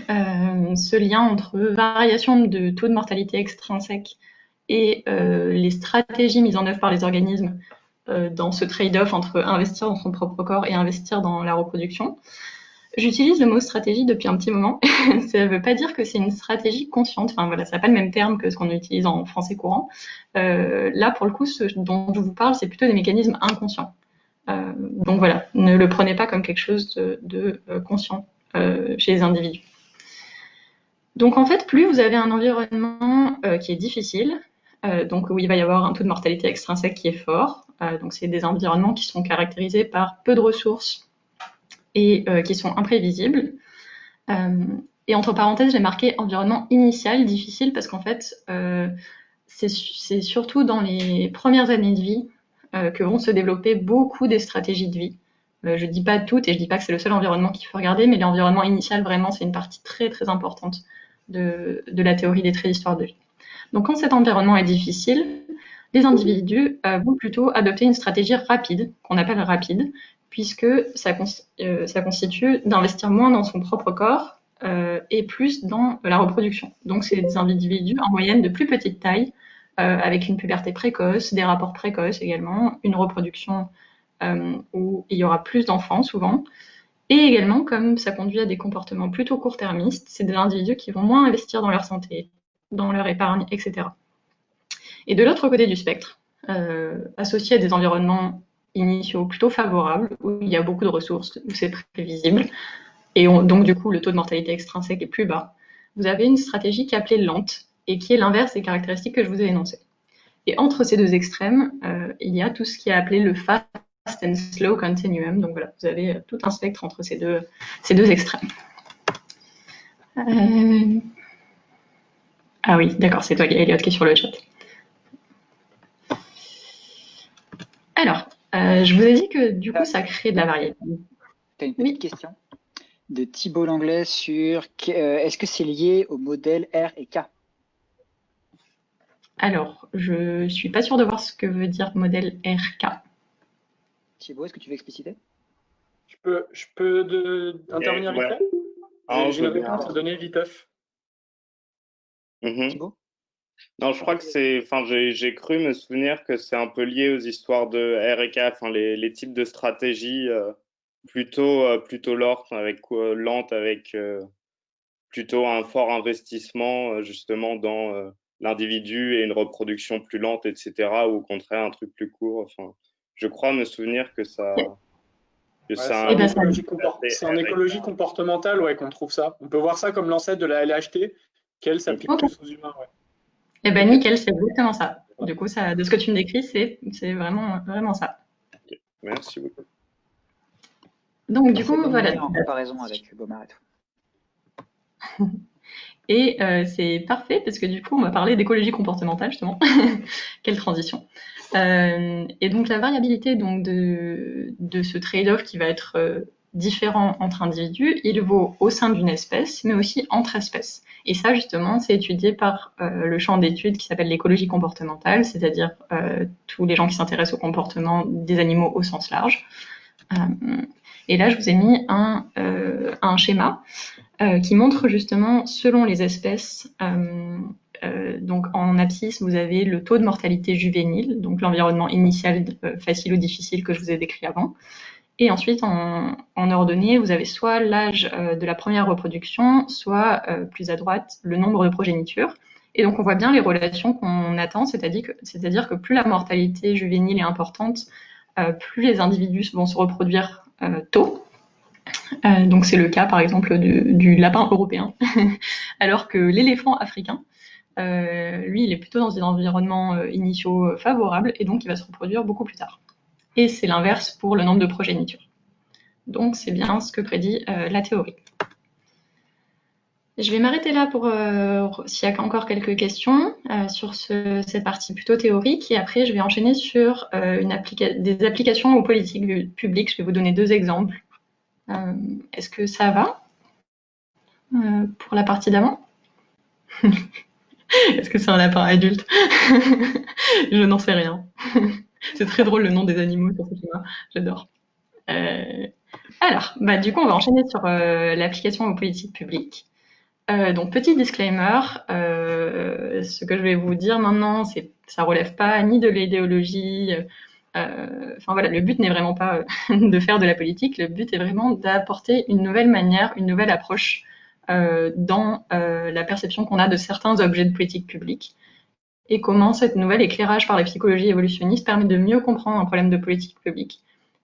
D: ce lien entre variation de taux de mortalité extrinsèque et les stratégies mises en œuvre par les organismes dans ce trade-off entre investir dans son propre corps et investir dans la reproduction. J'utilise le mot stratégie depuis un petit moment. Ça ne veut pas dire que c'est une stratégie consciente. Enfin voilà, ça n'a pas le même terme que ce qu'on utilise en français courant. Là, pour le coup, ce dont je vous parle, c'est plutôt des mécanismes inconscients. Donc voilà, ne le prenez pas comme quelque chose de conscient chez les individus. Donc en fait, plus vous avez un environnement qui est difficile, donc où il va y avoir un taux de mortalité extrinsèque qui est fort, donc c'est des environnements qui sont caractérisés par peu de ressources et qui sont imprévisibles. Et entre parenthèses, j'ai marqué environnement initial difficile parce qu'en fait, c'est surtout dans les premières années de vie que vont se développer beaucoup des stratégies de vie. Je dis pas toutes et je dis pas que c'est le seul environnement qu'il faut regarder, mais l'environnement initial, vraiment, c'est une partie très très importante de la théorie des traits d'histoire de vie. Donc quand cet environnement est difficile, les individus vont plutôt adopter une stratégie rapide, qu'on appelle rapide, puisque ça constitue d'investir moins dans son propre corps et plus dans la reproduction. Donc c'est des individus en moyenne de plus petite taille, avec une puberté précoce, des rapports précoces également, une reproduction où il y aura plus d'enfants souvent, et également, comme ça conduit à des comportements plutôt court-termistes, c'est des individus qui vont moins investir dans leur santé, dans leur épargne, etc. Et de l'autre côté du spectre, associé à des environnements initiaux plutôt favorables, où il y a beaucoup de ressources, où c'est prévisible, et donc du coup le taux de mortalité extrinsèque est plus bas, vous avez une stratégie qui est appelée lente, et qui est l'inverse des caractéristiques que je vous ai énoncées. Et entre ces deux extrêmes, il y a tout ce qui est appelé le fast and slow continuum. Donc voilà, vous avez tout un spectre entre ces deux extrêmes. Ah oui, d'accord, c'est toi, Elliot, qui est sur le chat. Alors, je vous ai dit que du coup, ça crée de la variété.
C: Tu as une petite question de Thibault Langlais sur est-ce que c'est lié au modèle R et K
D: Alors, je suis pas sûre de voir ce que veut dire modèle RK.
C: Thibaut, est-ce que tu veux expliciter?
B: Je peux intervenir vite
E: Ouais.
B: fait?
E: Ah,
B: J'ai
E: je
B: une
E: veux bien.
B: réponse à donner viteuf.
E: Mhm.
C: Thibaut?
E: Non, je crois que enfin, j'ai cru me souvenir que c'est un peu lié aux histoires de R&K, enfin, les types de stratégies plutôt lentes, avec plutôt un fort investissement justement dans l'individu et une reproduction plus lente, etc. Ou au contraire un truc plus court. Enfin, je crois me souvenir que
B: Ouais,
E: c'est
B: c'est
E: un
B: en
D: Eh ben, ça,
B: écologie,
E: assez
B: c'est en écologie
E: R&K.
B: comportementale ouais, qu'on trouve ça. On peut voir ça comme l'ancêtre de la LHT, qu'elle s'applique
D: ok.
B: plus aux humains. Ouais.
D: Eh ben,
B: Ok.
D: nickel, c'est exactement ça.
B: Voilà.
D: Du coup, ça, de ce que tu me décris, c'est vraiment ça.
E: Merci beaucoup.
D: Donc, du
C: C'est
D: coup,
C: bien
D: voilà.
C: mené en comparaison avec Baumard et tout.
D: Et c'est parfait parce que du coup, on va parler d'écologie comportementale, justement. Quelle transition. Et donc, la variabilité donc, de ce trade-off qui va être différent entre individus, il vaut au sein d'une espèce, mais aussi entre espèces. Et ça, justement, c'est étudié par le champ d'études qui s'appelle l'écologie comportementale, c'est-à-dire tous les gens qui s'intéressent au comportement des animaux au sens large. Et là, je vous ai mis un schéma qui montre justement, selon les espèces, donc en abscisse, vous avez le taux de mortalité juvénile, donc l'environnement initial facile ou difficile que je vous ai décrit avant. Et ensuite, en ordonnée, vous avez soit l'âge de la première reproduction, soit plus à droite, le nombre de progénitures. Et donc, on voit bien les relations qu'on attend, c'est-à-dire que plus la mortalité juvénile est importante, plus les individus vont se reproduire tôt. Donc c'est le cas par exemple du lapin européen, alors que l'éléphant africain, lui, il est plutôt dans des environnements initiaux favorables et donc il va se reproduire beaucoup plus tard. Et c'est l'inverse pour le nombre de progénitures. Donc c'est bien ce que prédit la théorie. Je vais m'arrêter là pour s'il y a encore quelques questions sur cette partie plutôt théorique et après je vais enchaîner sur des applications aux politiques publiques. Je vais vous donner 2 exemples. Est-ce que ça va pour la partie d'avant? Est-ce que c'est un lapin adulte? Je n'en sais rien. C'est très drôle le nom des animaux sur ce schéma. J'adore. Alors, bah, du coup, on va enchaîner sur l'application aux politiques publiques. Donc, petit disclaimer, ce que je vais vous dire maintenant, ça relève pas ni de l'idéologie. Enfin voilà, le but n'est vraiment pas de faire de la politique. Le but est vraiment d'apporter une nouvelle manière, une nouvelle approche dans la perception qu'on a de certains objets de politique publique et comment cette nouvel éclairage par la psychologie évolutionniste permet de mieux comprendre un problème de politique publique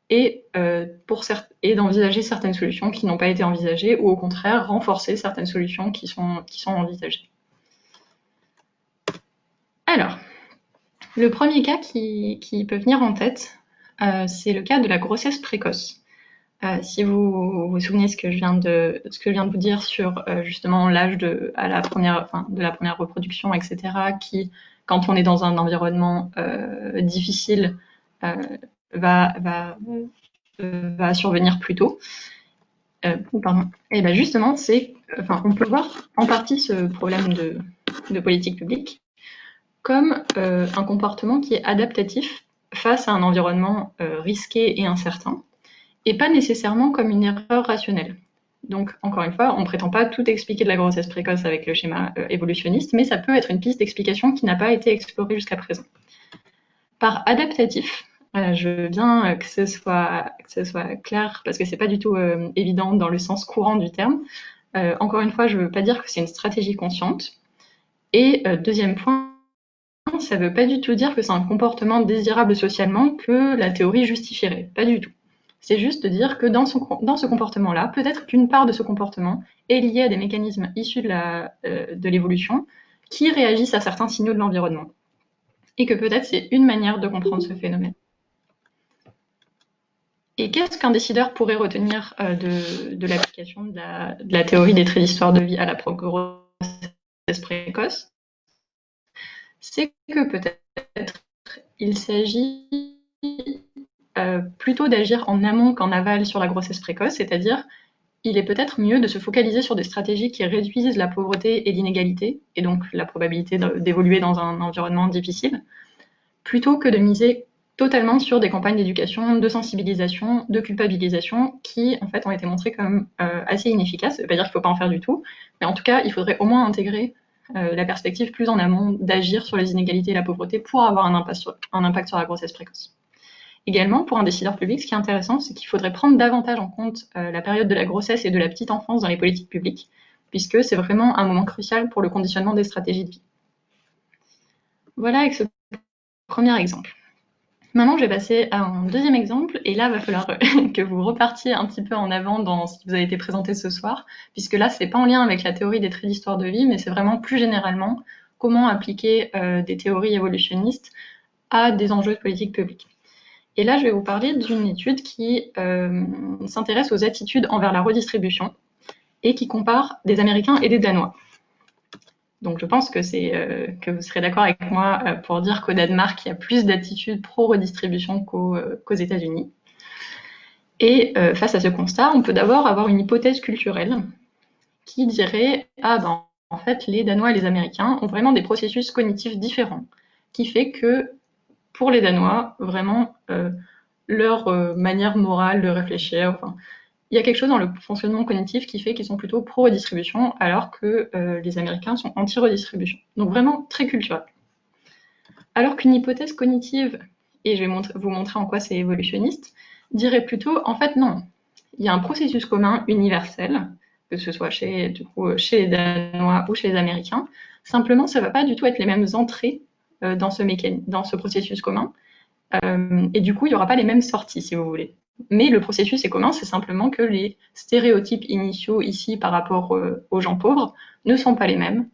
D: et d'envisager certaines solutions qui n'ont pas été envisagées ou au contraire renforcer certaines solutions qui sont envisagées. Alors, le premier cas qui peut venir en tête, c'est le cas de la grossesse précoce. Si vous vous souvenez de ce que je viens de vous dire sur justement l'âge de la première reproduction, etc., qui, quand on est dans un environnement difficile, va survenir plus tôt. Pardon. Et ben justement, on peut voir en partie ce problème de politique publique comme un comportement qui est adaptatif face à un environnement risqué et incertain, et pas nécessairement comme une erreur rationnelle. Donc, encore une fois, on ne prétend pas tout expliquer de la grossesse précoce avec le schéma évolutionniste, mais ça peut être une piste d'explication qui n'a pas été explorée jusqu'à présent. Par adaptatif, je veux bien que ce soit clair, parce que c'est pas du tout évident dans le sens courant du terme. Encore une fois, je veux pas dire que c'est une stratégie consciente. Et deuxième point, ça veut pas du tout dire que c'est un comportement désirable socialement que la théorie justifierait. Pas du tout. C'est juste de dire que dans ce comportement-là, peut-être qu'une part de ce comportement est liée à des mécanismes issus de l'évolution qui réagissent à certains signaux de l'environnement. Et que peut-être c'est une manière de comprendre ce phénomène. Et qu'est-ce qu'un décideur pourrait retenir de l'application de la théorie des traits d'histoire de vie à la grossesse précoce? C'est que peut-être il s'agit plutôt d'agir en amont qu'en aval sur la grossesse précoce, c'est-à-dire il est peut-être mieux de se focaliser sur des stratégies qui réduisent la pauvreté et l'inégalité, et donc la probabilité d'évoluer dans un environnement difficile, plutôt que de miser totalement sur des campagnes d'éducation, de sensibilisation, de culpabilisation, qui en fait ont été montrées comme assez inefficaces. Ça ne veut pas dire qu'il ne faut pas en faire du tout, mais en tout cas, il faudrait au moins intégrer la perspective plus en amont d'agir sur les inégalités et la pauvreté pour avoir un impact sur la grossesse précoce. Également, pour un décideur public, ce qui est intéressant, c'est qu'il faudrait prendre davantage en compte la période de la grossesse et de la petite enfance dans les politiques publiques, puisque c'est vraiment un moment crucial pour le conditionnement des stratégies de vie. Voilà avec ce premier exemple. Maintenant, je vais passer à un deuxième exemple, et là, il va falloir que vous repartiez un petit peu en avant dans ce qui vous a été présenté ce soir, puisque là, c'est pas en lien avec la théorie des traits d'histoire de vie, mais c'est vraiment plus généralement comment appliquer des théories évolutionnistes à des enjeux de politique publique. Et là, je vais vous parler d'une étude qui s'intéresse aux attitudes envers la redistribution et qui compare des Américains et des Danois. Donc je pense que vous serez d'accord avec moi pour dire qu'au Danemark, il y a plus d'attitudes pro-redistribution qu'aux États-Unis. Et face à ce constat, on peut d'abord avoir une hypothèse culturelle qui dirait en fait, les Danois et les Américains ont vraiment des processus cognitifs différents, qui fait que pour les Danois, vraiment, leur manière morale de réfléchir, enfin, il y a quelque chose dans le fonctionnement cognitif qui fait qu'ils sont plutôt pro-redistribution, alors que les Américains sont anti-redistribution. Donc vraiment très culturel. Alors qu'une hypothèse cognitive, et je vais vous montrer en quoi c'est évolutionniste, dirait plutôt, en fait non, il y a un processus commun universel, que ce soit chez les Danois ou chez les Américains, simplement ça ne va pas du tout être les mêmes entrées dans ce processus commun, et du coup il n'y aura pas les mêmes sorties si vous voulez. Mais le processus est commun, c'est simplement que les stéréotypes initiaux ici par rapport aux gens pauvres ne sont pas les mêmes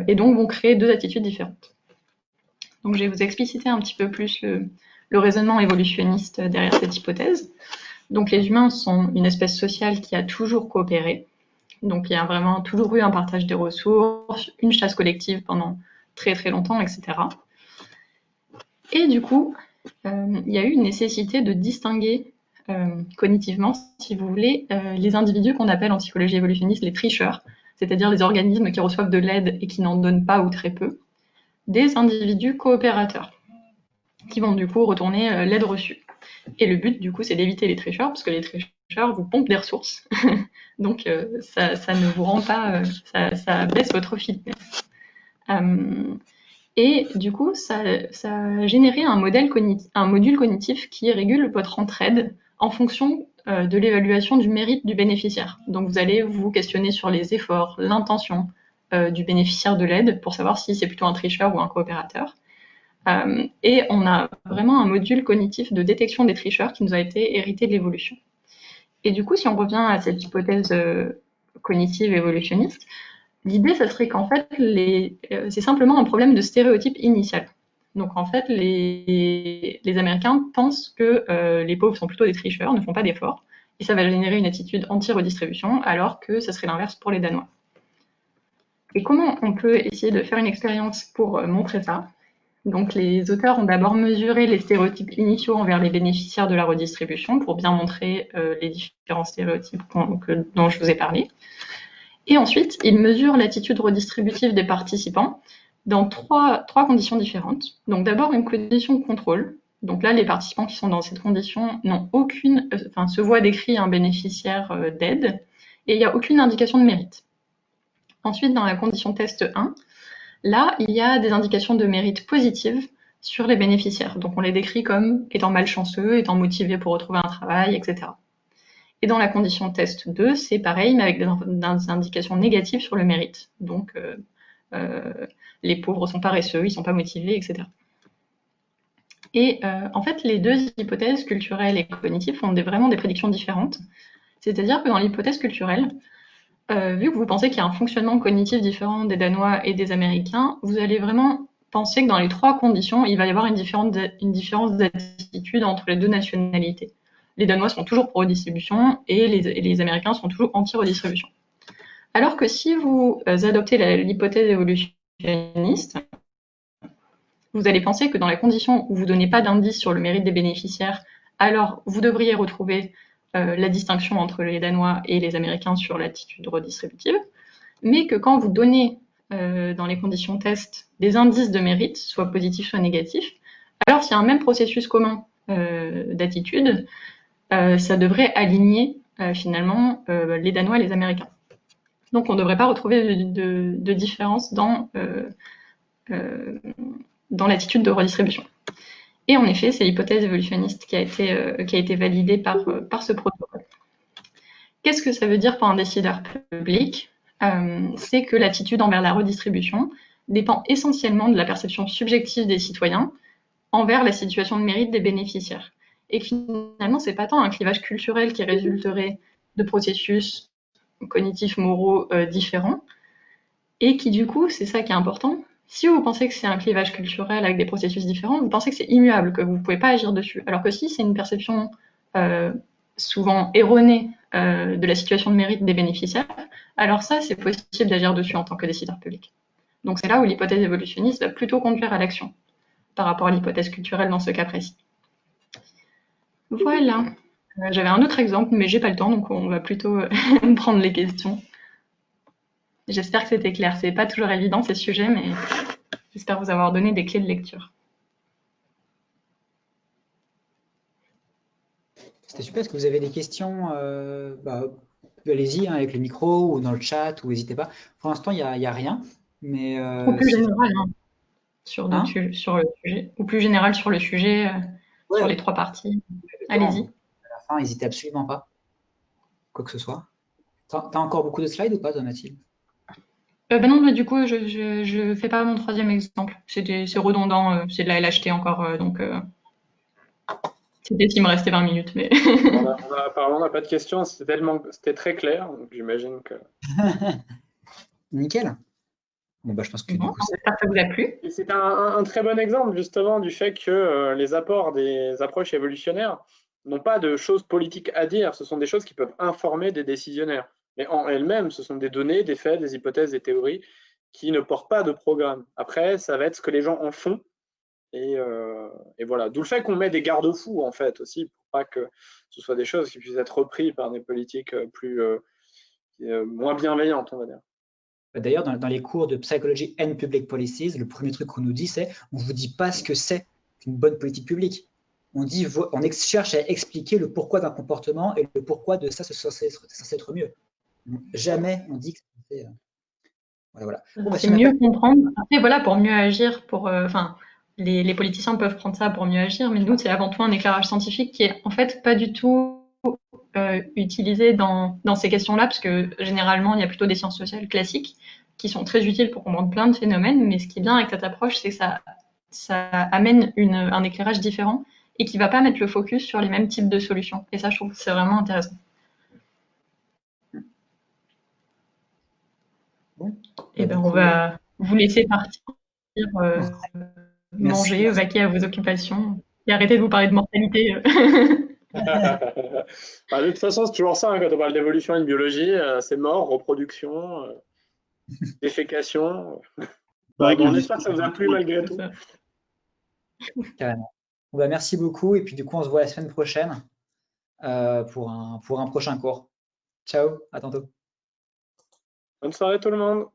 D: et donc vont créer deux attitudes différentes. Donc je vais vous expliciter un petit peu plus le raisonnement évolutionniste derrière cette hypothèse. Donc les humains sont une espèce sociale qui a toujours coopéré. Donc il y a vraiment toujours eu un partage des ressources, une chasse collective pendant très très longtemps, etc. Et du coup, il y a eu une nécessité de distinguer cognitivement, si vous voulez, les individus qu'on appelle en psychologie évolutionniste les tricheurs, c'est-à-dire les organismes qui reçoivent de l'aide et qui n'en donnent pas ou très peu, des individus coopérateurs, qui vont du coup retourner l'aide reçue. Et le but, du coup, c'est d'éviter les tricheurs, parce que les tricheurs vous pompent des ressources, donc ça ne vous rend pas, ça baisse votre fitness. Et du coup, ça a généré un module cognitif qui régule votre entraide en fonction de l'évaluation du mérite du bénéficiaire. Donc vous allez vous questionner sur les efforts, l'intention du bénéficiaire de l'aide pour savoir si c'est plutôt un tricheur ou un coopérateur. Et on a vraiment un module cognitif de détection des tricheurs qui nous a été hérité de l'évolution. Et du coup, si on revient à cette hypothèse cognitive évolutionniste, l'idée, ça serait qu'en fait, c'est simplement un problème de stéréotype initial. Donc en fait, les Américains pensent que les pauvres sont plutôt des tricheurs, ne font pas d'efforts, et ça va générer une attitude anti-redistribution, alors que ça serait l'inverse pour les Danois. Et comment on peut essayer de faire une expérience pour montrer ça? Donc les auteurs ont d'abord mesuré les stéréotypes initiaux envers les bénéficiaires de la redistribution pour bien montrer les différents stéréotypes dont je vous ai parlé. Et ensuite, ils mesurent l'attitude redistributive des participants dans trois conditions différentes. Donc d'abord une condition de contrôle. Donc là, les participants qui sont dans cette condition n'ont se voient décrit un bénéficiaire d'aide et il n'y a aucune indication de mérite. Ensuite, dans la condition test 1, là, il y a des indications de mérite positives sur les bénéficiaires. Donc on les décrit comme étant malchanceux, étant motivés pour retrouver un travail, etc. Et dans la condition test 2, c'est pareil, mais avec des indications négatives sur le mérite. Donc les pauvres sont paresseux, ils sont pas motivés, etc. Et en fait, les deux hypothèses culturelles et cognitives font vraiment des prédictions différentes. C'est-à-dire que dans l'hypothèse culturelle, vu que vous pensez qu'il y a un fonctionnement cognitif différent des Danois et des Américains, vous allez vraiment penser que dans les trois conditions, il va y avoir une différence d'attitude entre les deux nationalités. Les Danois sont toujours pro-redistribution et les Américains sont toujours anti-redistribution. Alors que si vous adoptez l'hypothèse évolutionniste, vous allez penser que dans la condition où vous ne donnez pas d'indice sur le mérite des bénéficiaires, alors vous devriez retrouver la distinction entre les Danois et les Américains sur l'attitude redistributive, mais que quand vous donnez dans les conditions test des indices de mérite, soit positifs, soit négatifs, alors s'il y a un même processus commun d'attitude, ça devrait aligner finalement les Danois et les Américains. Donc on ne devrait pas retrouver de différence dans l'attitude de redistribution. Et en effet, c'est l'hypothèse évolutionniste qui a été validée par ce protocole. Qu'est-ce que ça veut dire pour un décideur public? C'est que l'attitude envers la redistribution dépend essentiellement de la perception subjective des citoyens envers la situation de mérite des bénéficiaires. Et finalement, c'est pas tant un clivage culturel qui résulterait de processus cognitifs moraux différents, et qui du coup, c'est ça qui est important. Si vous pensez que c'est un clivage culturel avec des processus différents, vous pensez que c'est immuable, que vous ne pouvez pas agir dessus. Alors que si c'est une perception souvent erronée de la situation de mérite des bénéficiaires, alors ça, c'est possible d'agir dessus en tant que décideur public. Donc c'est là où l'hypothèse évolutionniste va plutôt conduire à l'action par rapport à l'hypothèse culturelle dans ce cas précis. Voilà. J'avais un autre exemple, mais j'ai pas le temps, donc on va plutôt prendre les questions. J'espère que c'était clair. C'est pas toujours évident ces sujets, mais j'espère vous avoir donné des clés de lecture.
F: C'était super. Est-ce que vous avez des questions? Allez-y avec le micro ou dans le chat, ou n'hésitez pas. Pour l'instant, il n'y a rien. Mais,
D: ou plus général sur le sujet. Ou plus général sur le sujet, sur les 3 parties. Allez-y.
F: À la fin, n'hésitez absolument pas. Quoi que ce soit. T'as encore beaucoup de slides ou pas, toi, Mathilde?
D: Non, mais du coup, je fais pas mon 3e exemple. C'est redondant, c'est de la LHT encore, donc c'était s'il me restait 20 minutes. Mais
B: Apparemment, on n'a pas de questions. C'était très clair, donc j'imagine que.
F: Nickel. Bon, bah, je pense que du coup,
D: j'espère que ça vous a plu.
B: Et c'est un très bon exemple justement du fait que les apports des approches évolutionnaires n'ont pas de choses politiques à dire. Ce sont des choses qui peuvent informer des décisionnaires. Mais en elles-mêmes, ce sont des données, des faits, des hypothèses, des théories qui ne portent pas de programme. Après, ça va être ce que les gens en font. Et voilà. D'où le fait qu'on met des garde-fous, en fait, aussi, pour pas que ce soit des choses qui puissent être reprises par des politiques moins bienveillantes, on va dire.
F: D'ailleurs, dans les cours de Psychology and Public Policies, le premier truc qu'on nous dit, c'est on ne vous dit pas ce que c'est qu'une bonne politique publique. On cherche à expliquer le pourquoi d'un comportement et le pourquoi de ça, c'est censé être mieux. Jamais on dit que c'est. Voilà.
D: Bon, c'est mieux comprendre. Après, voilà, pour mieux agir, les politiciens peuvent prendre ça pour mieux agir, mais nous, c'est avant tout un éclairage scientifique qui est en fait pas du tout utilisé dans ces questions-là, parce que généralement, il y a plutôt des sciences sociales classiques qui sont très utiles pour comprendre plein de phénomènes, mais ce qui est bien avec cette approche, c'est que ça amène un éclairage différent et qui va pas mettre le focus sur les mêmes types de solutions. Et ça, je trouve que c'est vraiment intéressant.
F: Bon.
D: Et ben, on va vous laisser partir manger, vaquer à vos occupations et arrêter de vous parler de mortalité.
B: De toute façon, c'est toujours ça, hein, quand on parle d'évolution et de biologie, c'est mort, reproduction, défécation. On espère que ça vous a plu malgré tout.
F: Carrément. Bon, merci beaucoup, et puis du coup, on se voit la semaine prochaine pour un prochain cours. Ciao, à tantôt.
B: Bonne soirée tout le monde.